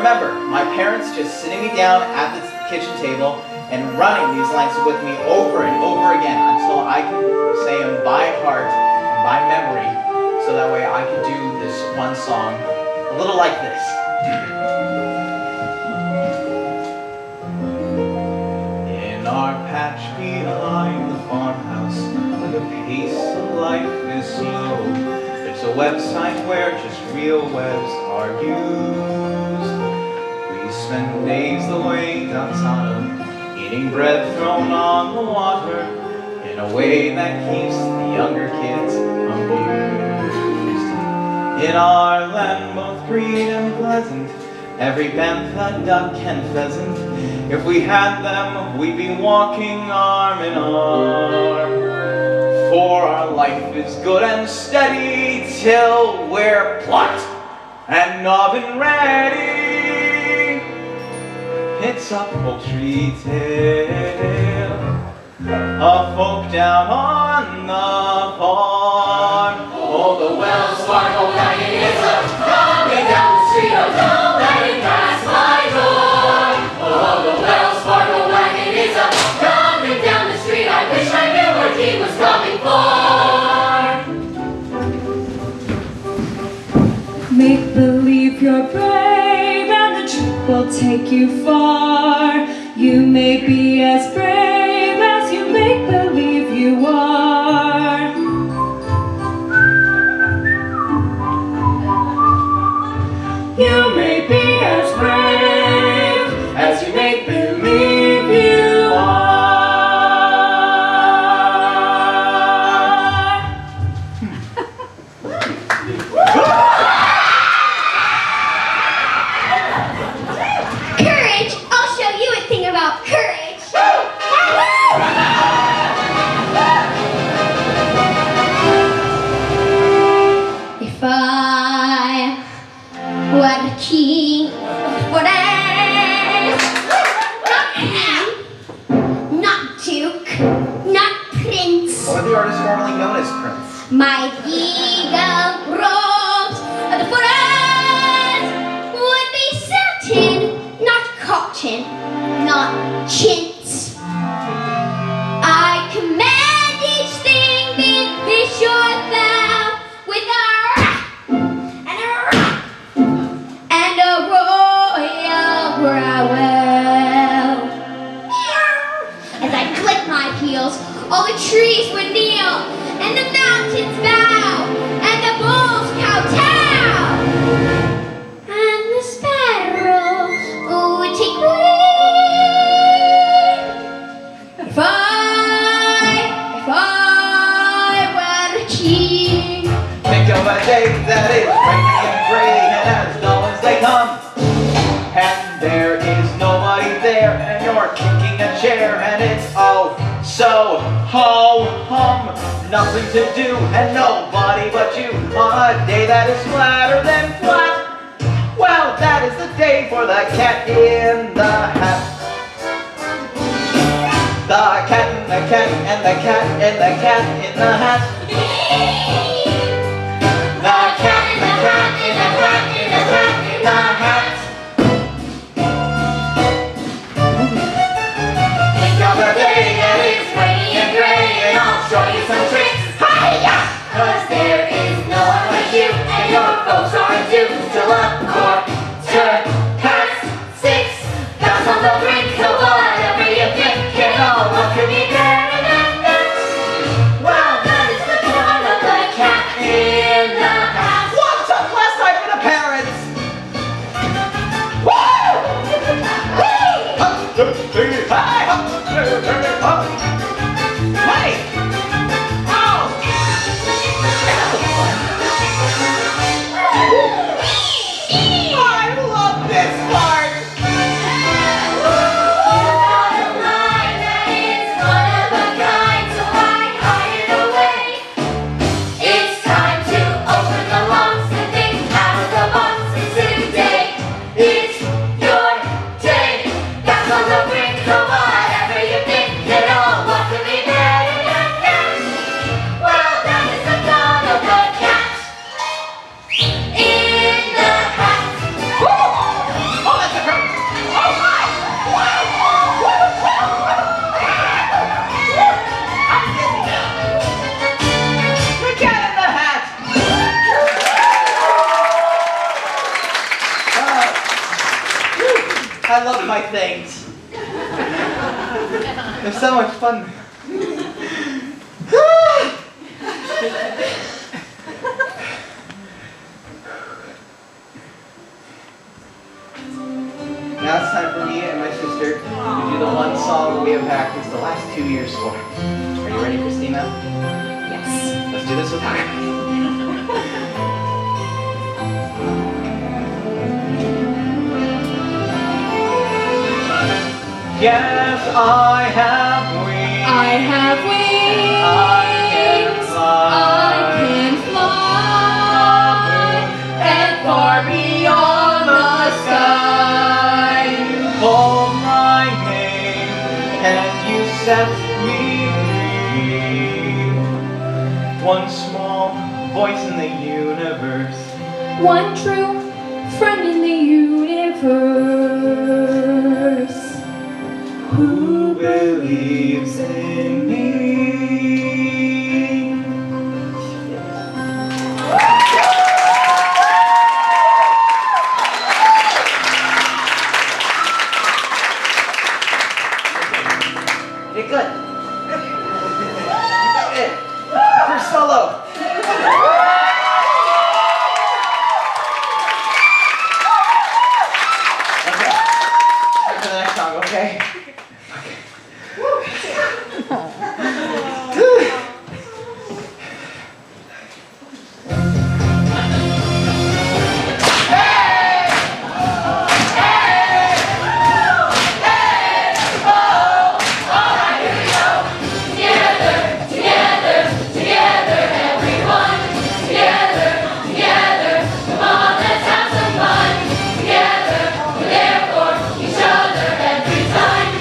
remember my parents just sitting me down at the kitchen table and running these lines with me over and over again until I can say them by heart and by memory, so that way I can do this one song a little like this. In our patch behind the farmhouse, where the pace of life is slow, there's a website where just real webs are used. We spend days the way ducks autumn, eating bread thrown on the water in a way that keeps the younger kids amused. In our land both green and pleasant, every bantha, duck and pheasant, if we had them, we'd be walking arm in arm. For our life is good and steady till we're plucked and oven ready. It's a poultry tale of folk down on the farm. Oh, the Wells Fargo wagon is coming down the street. Oh, don't let it pass my door. Oh, the Wells Fargo wagon is coming down the street. I wish I knew what he was coming for. Make believe you're brave and the trip will take you far. You may be as brave as you make believe you are. You may be as brave as you make believe you are. Courage! I'll show you a thing about courage. If I were the king of the forest, not duke, not prince, Or the artist formerly known as Prince. my eagle robes of the forest would be satin, not cotton, not chintz. I command each thing be sure thou with a rap and a rap and a royal growl. As I click my heels, all the trees would kneel, and the mountains bow, and the bulls kowtow, and the sparrows would take wing. If I were a king. Think of a day that is rainy and gray, and as dull as they come, and there is nobody there, and you're kicking a chair, and it's oh so ho-hum, nothing to do, and nobody but you, on a day that is flatter than flat. Well, that is the day for the cat in the hat. The cat and the cat and the cat and the cat in the hat. The cat in the cat in the cat in the cat in the hat. Think of the day that is rainy and gray, and I'll show you some tricks. Hi-ya! 'Cause there is no one like you, and your folks aren't due till a quarter past 6. That's on the brink of whatever you think, and oh, what could be better than this? Well, that is the kind of the cat. I love my things. They're so much fun. Now it's time for me and my sister to do the one song we have practiced the last 2 years for. Are you ready, Christina? Yes. Let's do this with her. Yes, I have wings. I have wings. I can fly. I can fly. And far beyond the sky. You call my name and you set me free. One small voice in the universe. One true friend in the universe. Who believes in me? You did good. You did it. First solo. Okay. On to the next song, okay? Together, we're there for each other every time.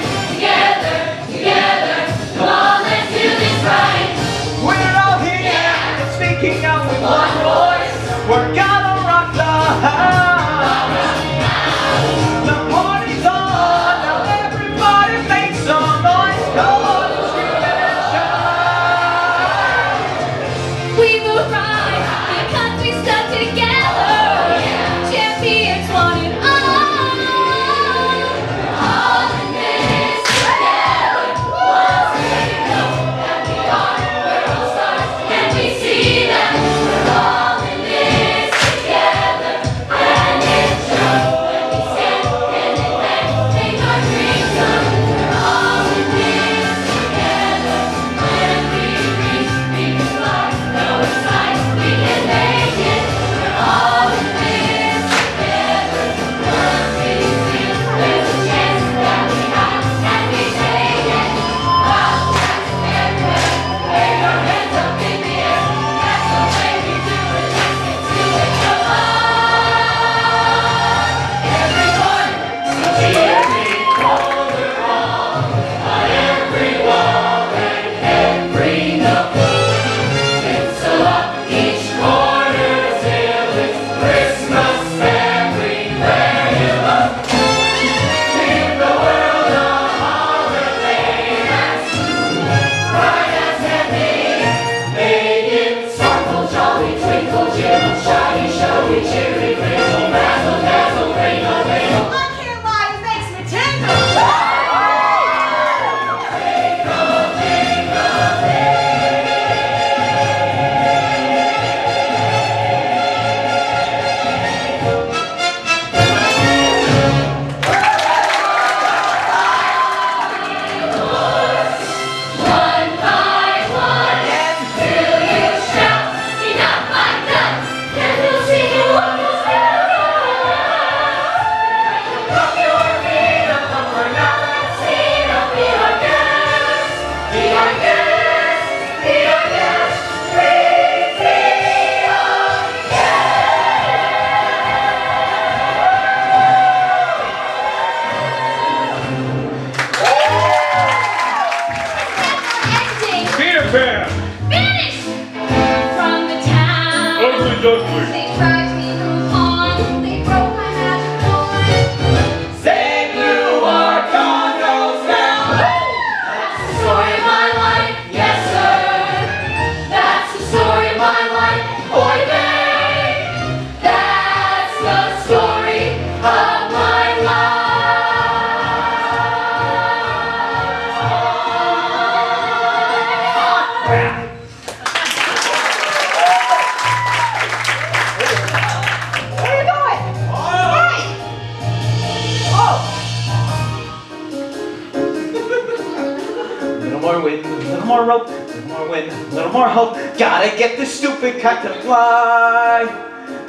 rope, a little more wind, a little more hope. Gotta get this stupid kite to fly.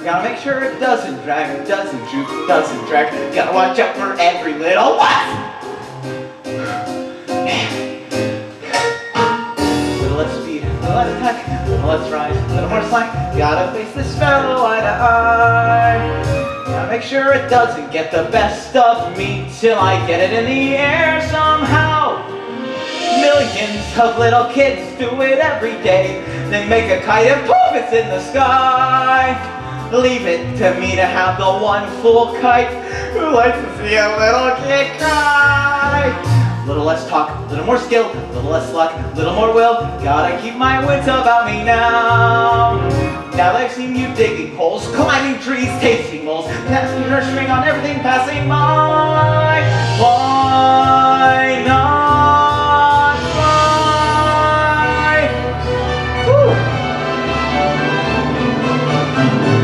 Gotta make sure it doesn't drag, doesn't droop, doesn't drag. Gotta watch out for every little wasp. Little less speed, a little less attack, a little less rise, a little more slack. Gotta face this fellow eye to eye. Gotta make sure it doesn't get the best of me till I get it in the air somehow. Millions of little kids do it every day. They make a kite and poof, it's in the sky. Leave it to me to have the one full kite who likes to see a little kid cry. A little less talk, a little more skill, a little less luck, a little more will. Gotta keep my wits about me now. Now that I've seen you digging holes, climbing trees, tasting moles, passenger string on everything passing by. Why not fly? Woo.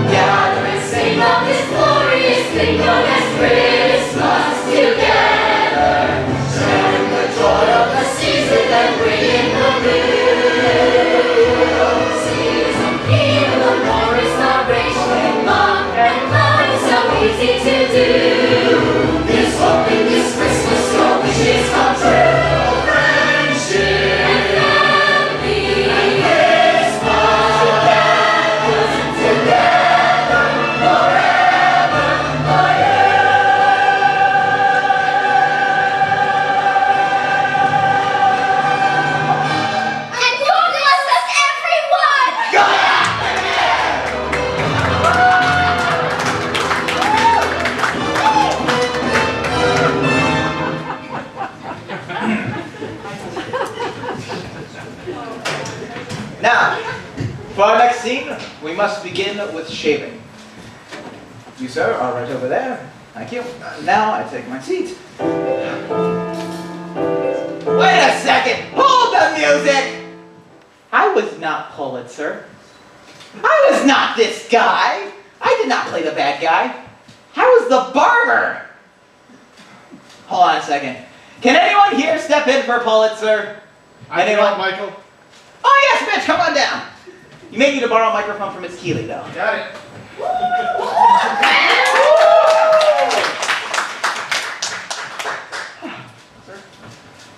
Gather and sing of this glorious thing known as Christmas together. Sharing the joy of the season and bringing the new season. Even the more restoration, love and love is so easy to do. This hope in this Christmas, your wishes come true. Friendship and family and Christmas together forever for you. And God bless us, everyone! Now, for our next scene, we must begin with shaving. You, sir, are right over there. Thank you. Now I take my seat. Wait a second! Hold the music! I was not Pulitzer. I was not this guy. I did not play the bad guy. I was the barber. Hold on a second. Can anyone here step in for Pulitzer? Anyone? Michael. Oh yes, Mitch, come on down. You may need to borrow a microphone from Miss Keeley, though. Got it.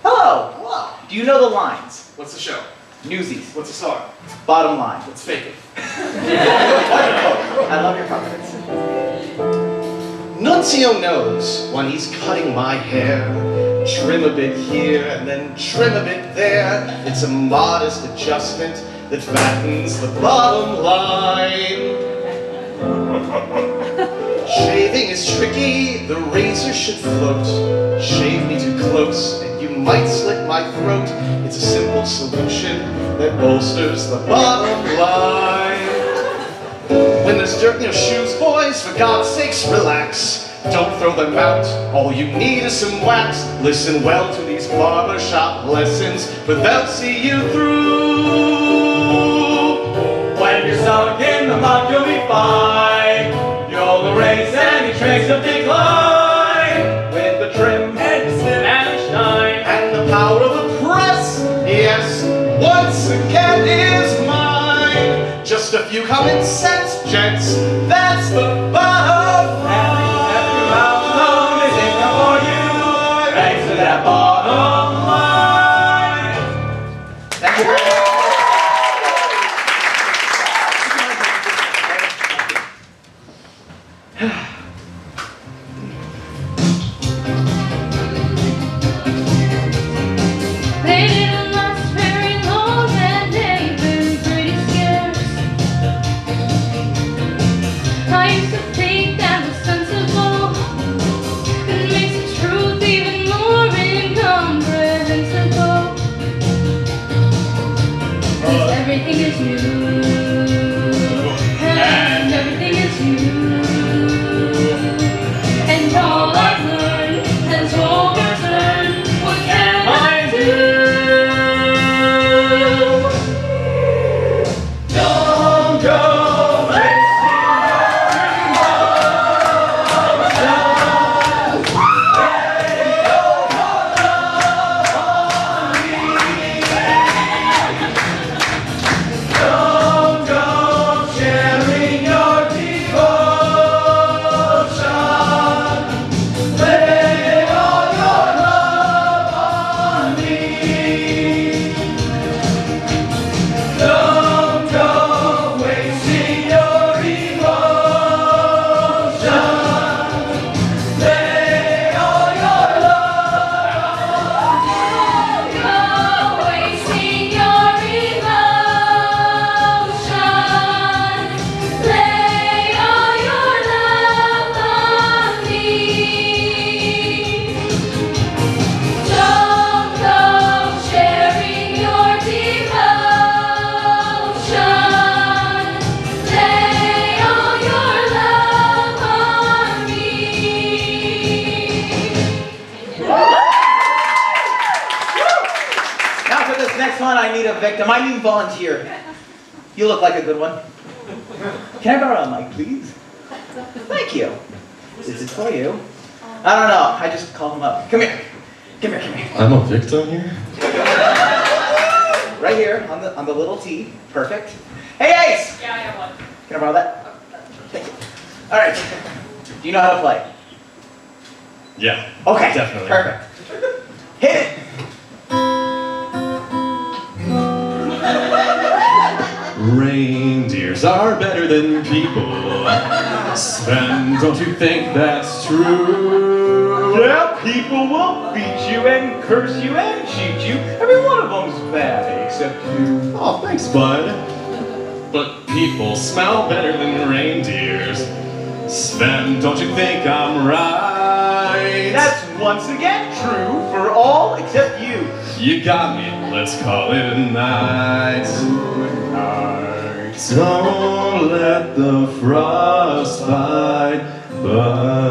Hello. Hello. Do you know the lines? What's the show? Newsies. What's the song? Bottom line. Let's fake it. Wonderful. I love your confidence. Nunzio knows when he's cutting my hair. Trim a bit here and then trim a bit there. It's a modest adjustment that fattens the bottom line. Shaving is tricky, the razor should float. Shave me too close and you might slit my throat. It's a simple solution that bolsters the bottom line. When there's dirt in your shoes, boys, for God's sakes, relax. Don't throw them out, all you need is some wax. Listen well to these barbershop lessons, but they'll see you through. When you're sunk in the mud, you'll be fine. You'll erase any trace of decline with the trim and snip and shine. And the power of the press, yes, once again is mine. Just a few common sense, gents, that's the bottom line. Thanks to that bottom line. Thank you very They didn't last very long and they've been pretty scarce. I used to think that was sensible. It makes the truth even more incomprehensible. 'Cause everything is new, and everything is you. a victim, I mean volunteer. You look like a good one. Can I borrow a mic, please? Thank you. Is it for you? I don't know. I just called him up. Come here. Come here, come here. I'm a victim here? Right here on the little T. Perfect. Hey, Ace! Yeah, I have one. Can I borrow that? Thank you. All right. Do you know how to play? Yeah. Okay. Definitely. Perfect. Hit it. Reindeers are better than people. Sven, don't you think that's true? Yeah, people will beat you and curse you and cheat you. Every one of them's bad except you. Oh, thanks, bud. But people smell better than reindeers. Sven, don't you think I'm right? That's once again true for all except you. You got me. Let's call it a night. Don't let the frostbite bite.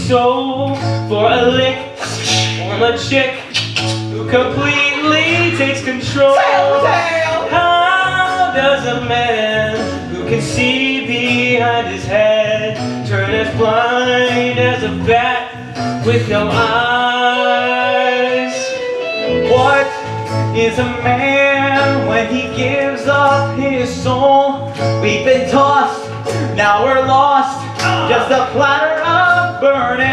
Soul for a lick from a chick who completely takes control. How does a man who can see behind his head turn as blind as a bat with no eyes? What is a man when he gives up his soul? We've been tossed, now we're lost. Just a platter of burning.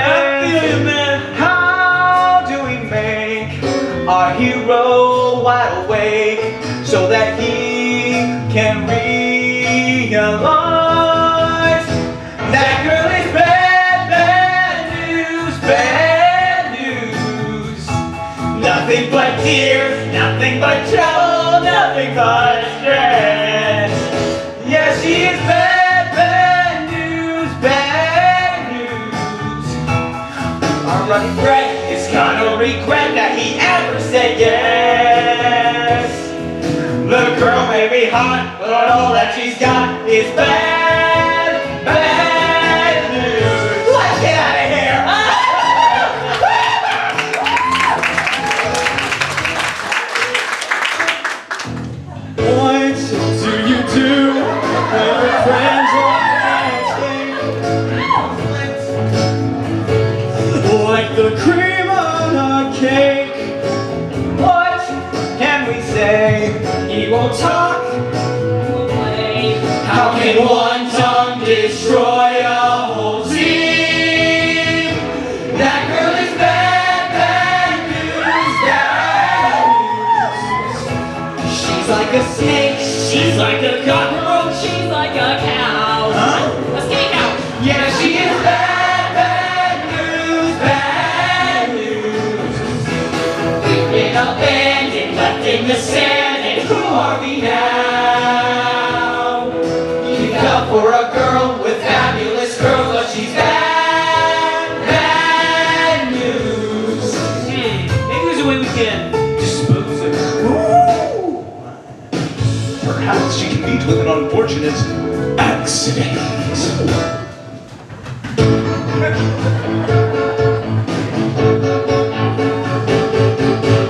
How do we make our hero wide awake so that he can realize that girl is bad, bad news, bad news. Nothing but tears, nothing but trouble, nothing but stress. Yeah, she is bad. Running Fred is gonna regret that he ever said yes. The girl may be hot, but all that she's got is bad, bad news. Let's get out of here. What do you do when your friends are like the cream on a cake? What can we say? He won't talk. How can one tongue destroy a whole team? That girl is bad, bad news, bad news. She's like a snake, she's like a cockroach, she's like a cow. Huh? A skinny cow. Yeah, she is bad, bad news, bad news. We've been abandoned, left in the sand, and who are we now? You fell for a girl with fabulous curls, but she's bad, bad news. Maybe there's a way we can dispose of her. Perhaps she can meet with an unfortunate accident.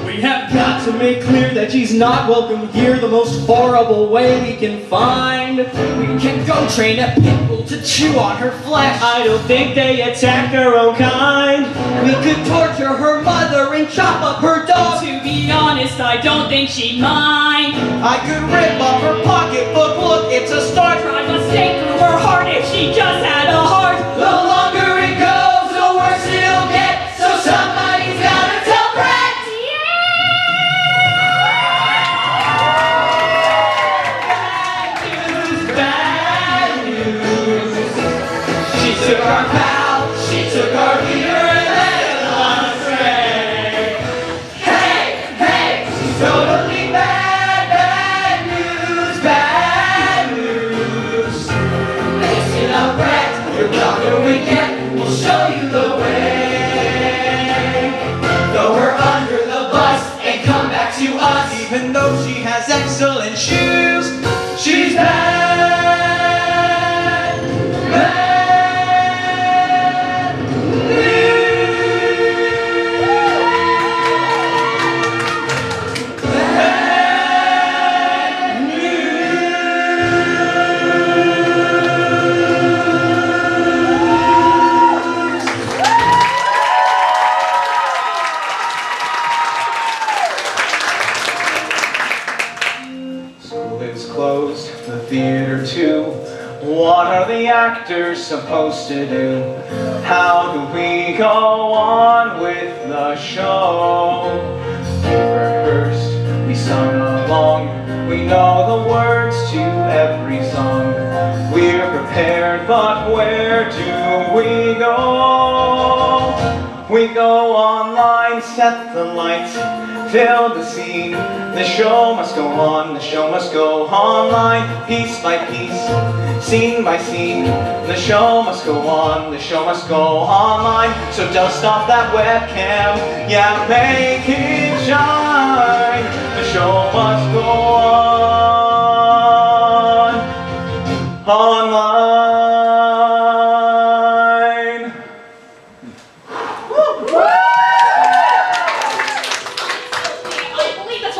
We have got to make clear that she's not welcome here the most horrible way we can find. We can go train a pit bull to chew on her flesh. I don't think they attack their own kind. We could torture her mother and chop up her dog. To be honest, I don't think she'd mind. I could rip off her pocketbook, look, it's a start. Drive a stake through her heart if she just had a heart. The longer it goes, the worse it'll get, so somebody's gotta tell Brett. Bad news. She took our pal, she took our leader and let it on astray. Hey, hey, she's totally bad, bad news, bad news. Listen up, Brett, you're welcome again. is closed, the theater too. What are the actors supposed to do? How do we go on with the show? We rehearsed, we sung along, we know the words to every song. We're prepared, but where do we go? We go online, set the lights, fill the scene. The show must go on, the show must go online, piece by piece, scene by scene. The show must go on, the show must go online. So dust off that webcam, yeah, make it shine. The show must go on, online.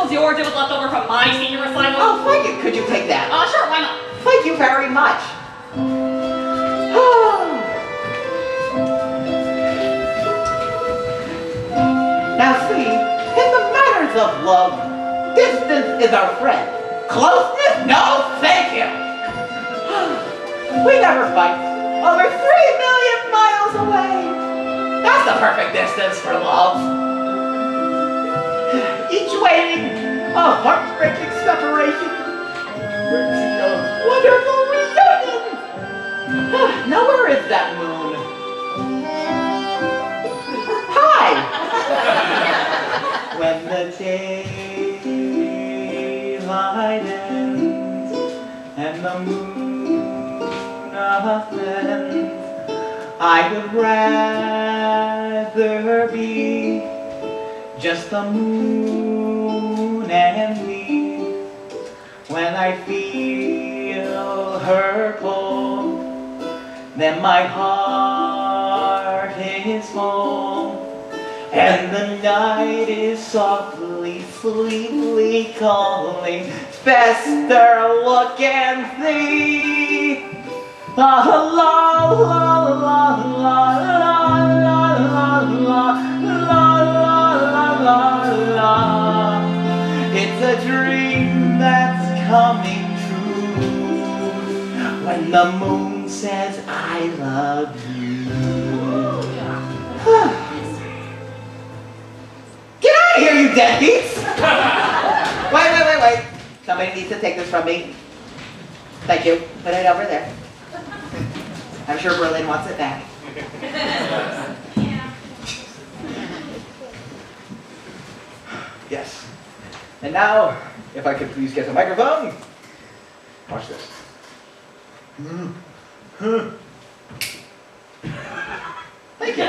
Yours, it was left over from my senior recital. Oh, thank you. Could you take that? Sure, why not? Thank you very much. Now see, in the matters of love, distance is our friend. Closeness? No, thank you. We never fight. Over 3 million miles away. That's the perfect distance for love. Each waiting, a heartbreaking separation brings a wonderful reunion. Now where is that moon? Hi! When the daylight ends and the moon ascends, I would rather be just the moon and me. When I feel her pull, then my heart is full, and the night is softly, sweetly calling. Fester, look and see. La la la la la la la la la la. It's a dream that's coming true when the moon says I love you. Get out of here, you deadbeats! Wait. Somebody needs to take this from me. Thank you. Put it over there. I'm sure Berlin wants it back. Yes. And now, if I could please get a microphone. Watch this. Thank you.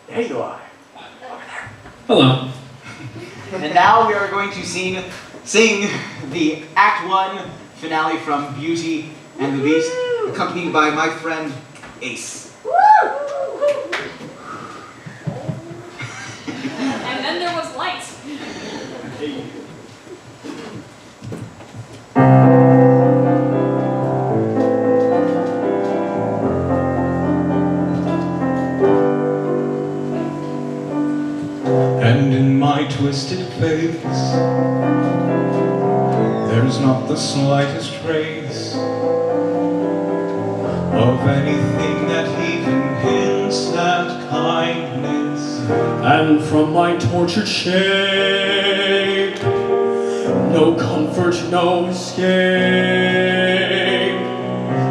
There you are. Over there. Hello. And now we are going to sing the Act 1 finale from Beauty and the Beast, accompanied by my friend Ace. And then there was lights. And in my twisted face, there's not the slightest trace of anything that even hints at kindness. And from my tortured shape, no comfort, no escape.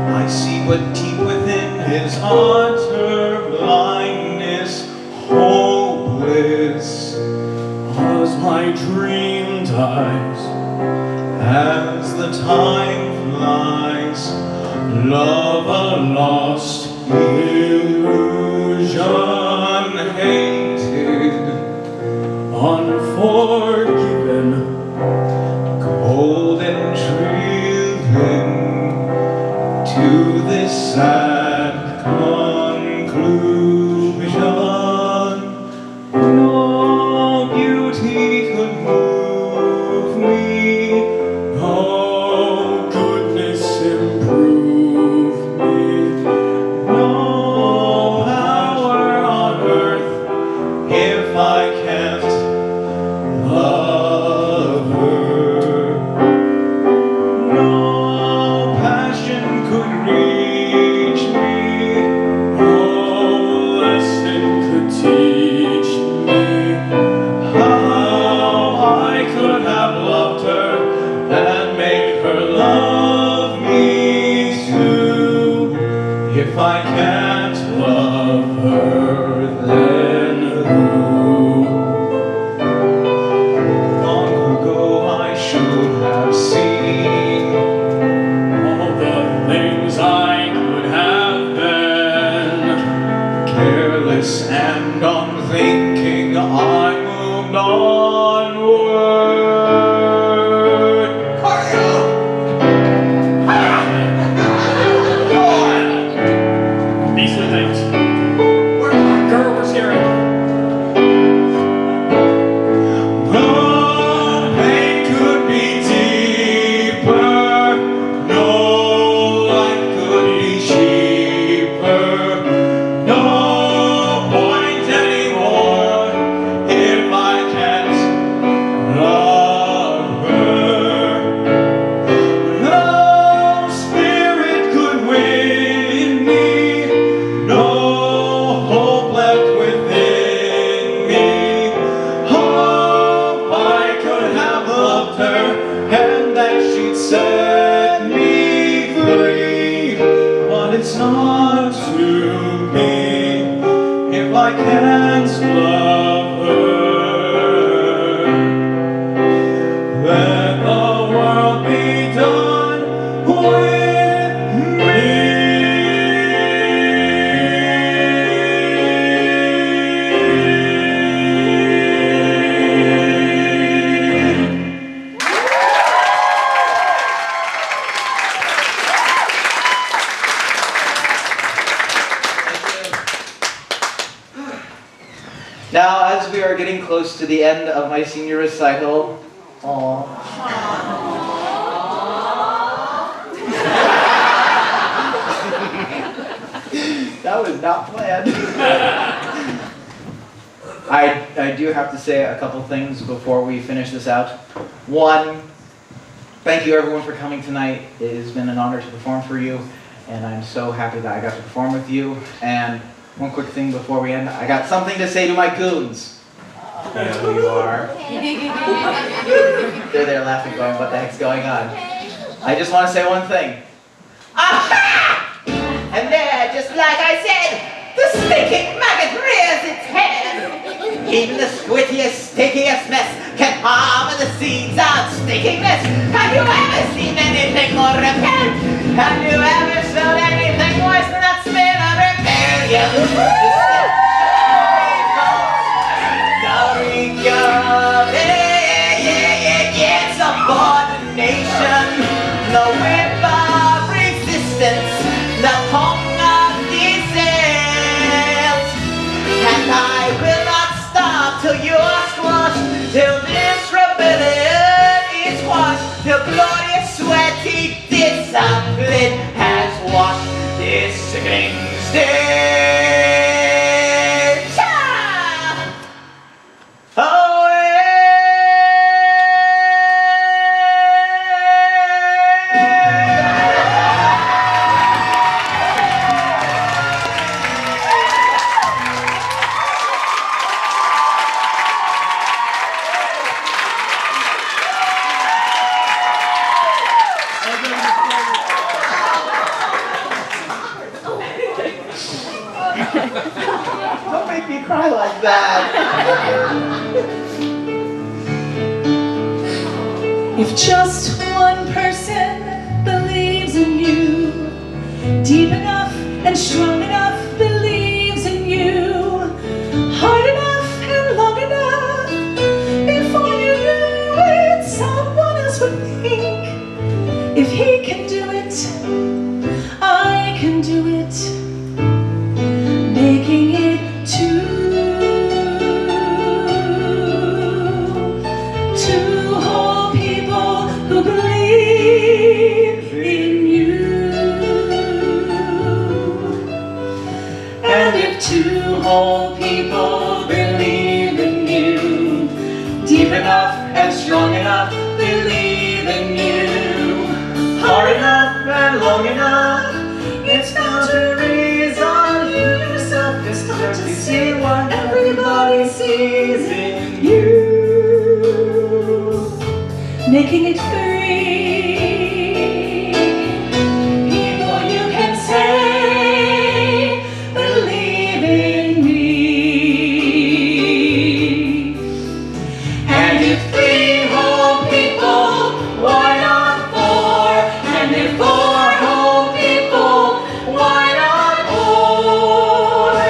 I see what deep within his utter blindness, hopeless. As my dream dies, As the time flies, love a lost illusion, hated, unforgiven, cold and driven to this sad conclusion. No beauty could move me and unthinking I moved onward. Beastly things. Girl, we're scary. The pain could be deeper, no life could be cheaper, no point anymore if I can't love her. No spirit could win me, no hope left within me. Oh, I could have loved her, and that she'd set me free. But it's not to be if I can't love her. Let the world be done with me. Now, as we are getting close to the end of my senior recital, that was not planned. I do have to say a couple things before we finish this out. One, thank you everyone for coming tonight. It has been an honor to perform for you, and I'm so happy that I got to perform with you. And one quick thing before we end, I got something to say to my goons. You know who you are. They're there laughing, going, what the heck's going on? I just want to say one thing. Aha! And there, just like I said, the stinking maggot rears its head. Even the squittiest, stickiest mess can harm the seeds of stinkiness. Have you ever seen anything more repellent? Have you ever smelled anything worse than that smell of rebellion? Subordination, the whip of resistance, the pong of descent. And I will not stop till you are squashed, till this rebellion is quashed, till glorious sweaty discipline has washed this sickening stench away. Don't make me cry like that. If just one person believes in you, deep enough and strong enough believes in you, hard enough and long enough, before you knew it, someone else would think, if he can do it, I can do it, making it two whole people who believe in you. And if two whole people believe in you, deep enough and strong enough believe in you, hard enough and long enough, it's boundaries on you yourself. You start to see what everybody sees in you, making it free. People you can say, believe in me. And if three whole people, why not four? And if four whole people, why not more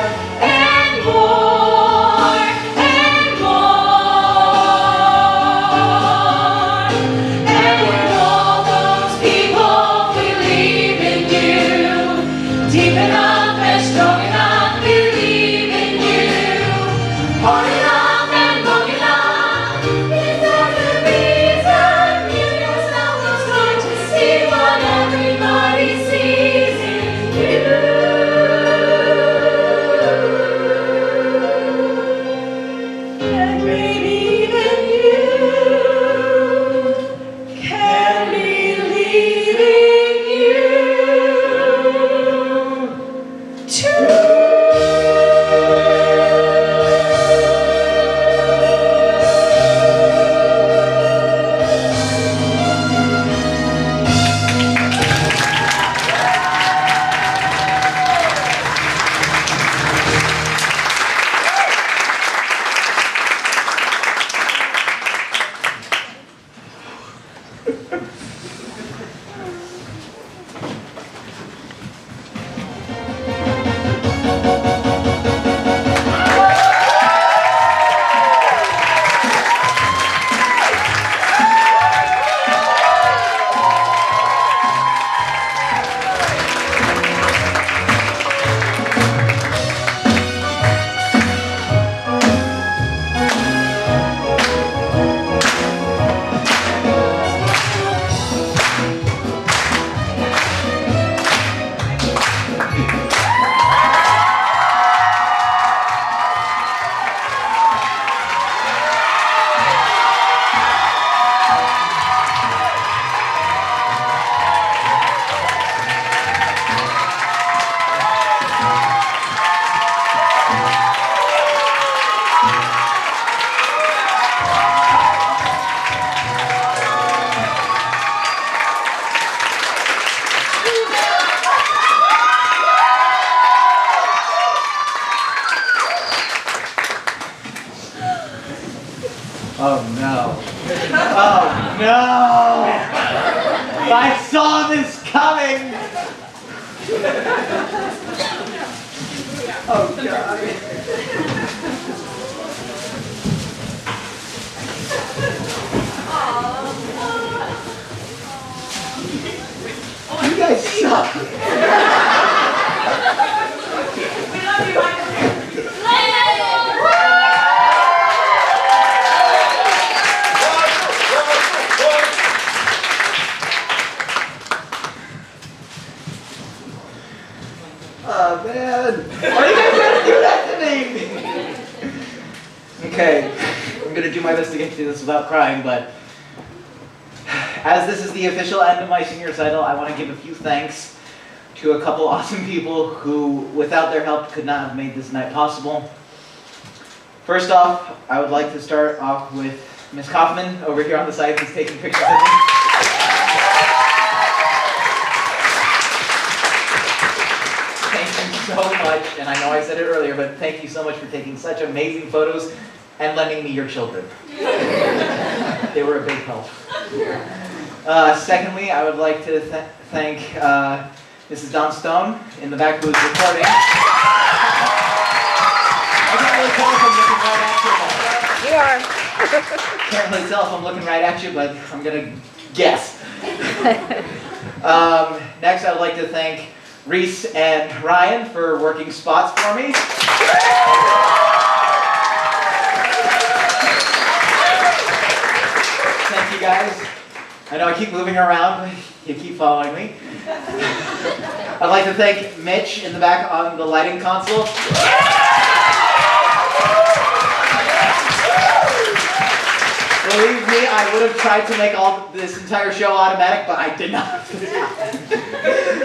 and more? Oh no. Oh no! I saw this coming! Oh God. You guys suck. Oh man, why are you guys trying to do that to me? Okay, I'm gonna do my best to get through this without crying, but as this is the official end of my senior recital, I want to give a few thanks to a couple awesome people who, without their help, could not have made this night possible. First off, I would like to start off with Miss Kaufman over here on the side who's taking pictures of me. Thank you so much, and I know I said it earlier, but thank you so much for taking such amazing photos and lending me your children. They were a big help. Secondly, I would like to thank Mrs. Dawn Stone in the back who is recording. I can't really tell if I'm looking right at you. You are. Can't really tell if I'm looking right at you, but I'm gonna guess. Next, I would like to thank Reese and Ryan for working spots for me. Thank you guys. I know I keep moving around, but you keep following me. I'd like to thank Mitch in the back on the lighting console. Believe me, I would have tried to make this entire show automatic, but I did not.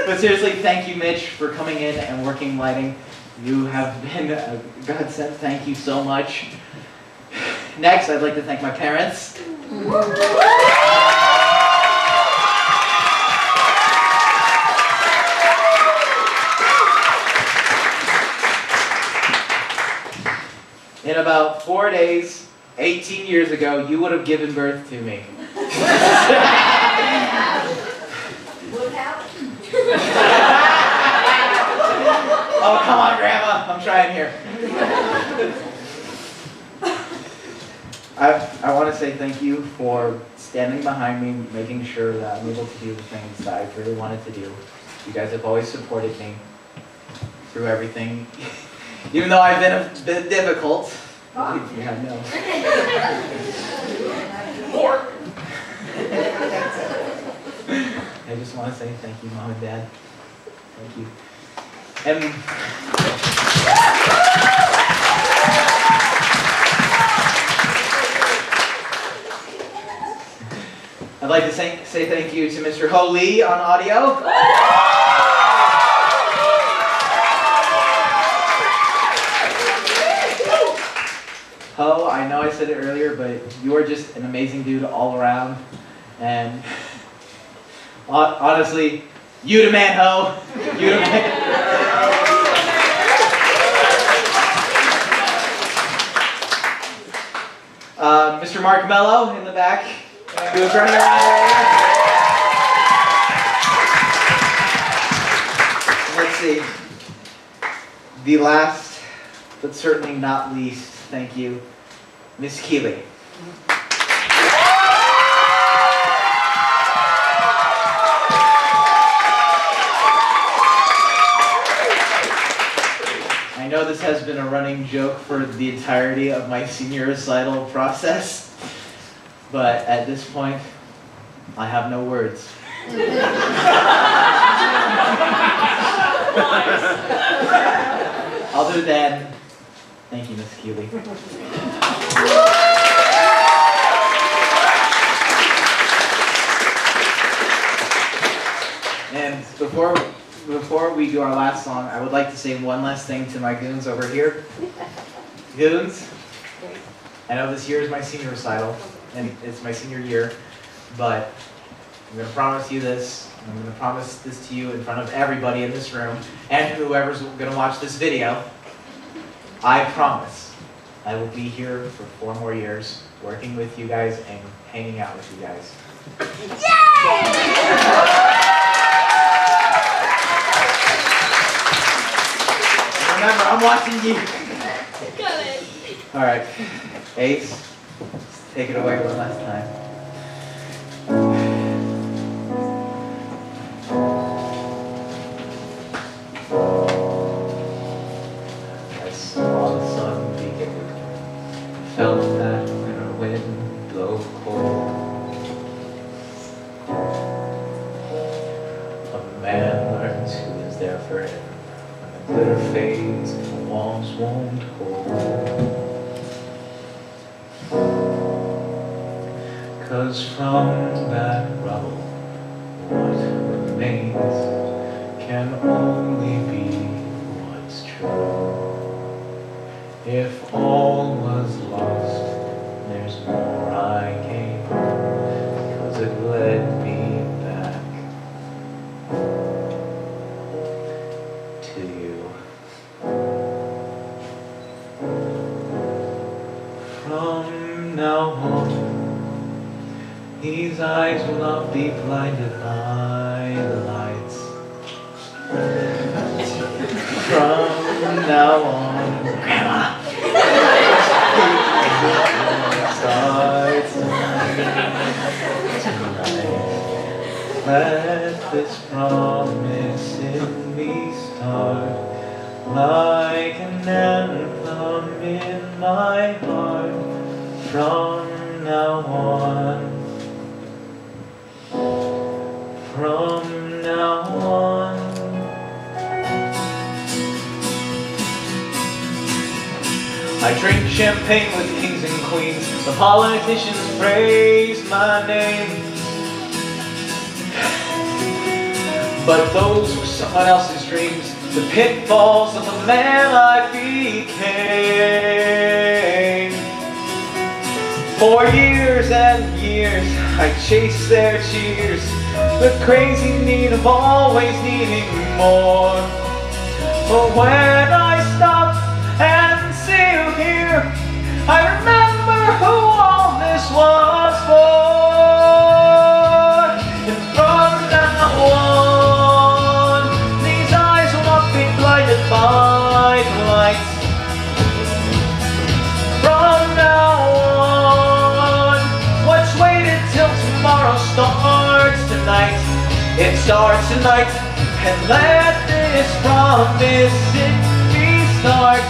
But seriously, thank you, Mitch, for coming in and working lighting. You have been a godsend. Thank you so much. Next, I'd like to thank my parents. In about 4 days, 18 years ago, you would have given birth to me. Oh, come on, Grandma. I'm trying here. I want to say thank you for standing behind me, making sure that I'm able to do the things that I really wanted to do. You guys have always supported me through everything. Even though I've been a bit difficult. Yeah, I know. I just want to say thank you, Mom and Dad. Thank you. And I'd like to say thank you to Mr. Ho Lee on audio. Ho, I know I said it earlier, but you are just an amazing dude all around. And honestly, you the man, Ho. You the man. Mr. Mark Mello in the back, who was running around earlier. Let's see. The last, but certainly not least, thank you, Miss Keeley. I know this has been a running joke for the entirety of my senior recital process, but at this point, I have no words. Other than, thank you, Miss Keeley. And before we do our last song, I would like to say one last thing to my goons over here. Goons, I know this year is my senior recital, and it's my senior year, but I'm going to promise you this. I'm going to promise this to you in front of everybody in this room, and whoever's going to watch this video. I promise I will be here for 4 more years. working with you guys and hanging out with you guys. Remember, I'm watching you. Got it. All right, Ace, take it away one last time. I saw the sun begin, felt that winter wind blow cold. A man learns who is there for him when the glitter fades and the walls won't hold. 'Cause from that rubble, what remains can only be what's true. If all was lost, there's more I gained, 'cause it led me back to you. From now on, these eyes will not be blinded by the lights. From now on, Grandma, starts tonight. Let this promise in me start like an anthem in my heart. From now on. From now on. I drink champagne with kings and queens. The politicians praise my name. But those were someone else's dreams, the pitfalls of the man I became. For years and years, I chased their cheers, the crazy need of always needing more. But when I stop and see you here, I remember who all this was for. And from now on, these eyes will not be blinded by the lights. From now on, what's waited till tomorrow starts tonight. It starts tonight, and let this promise in me start.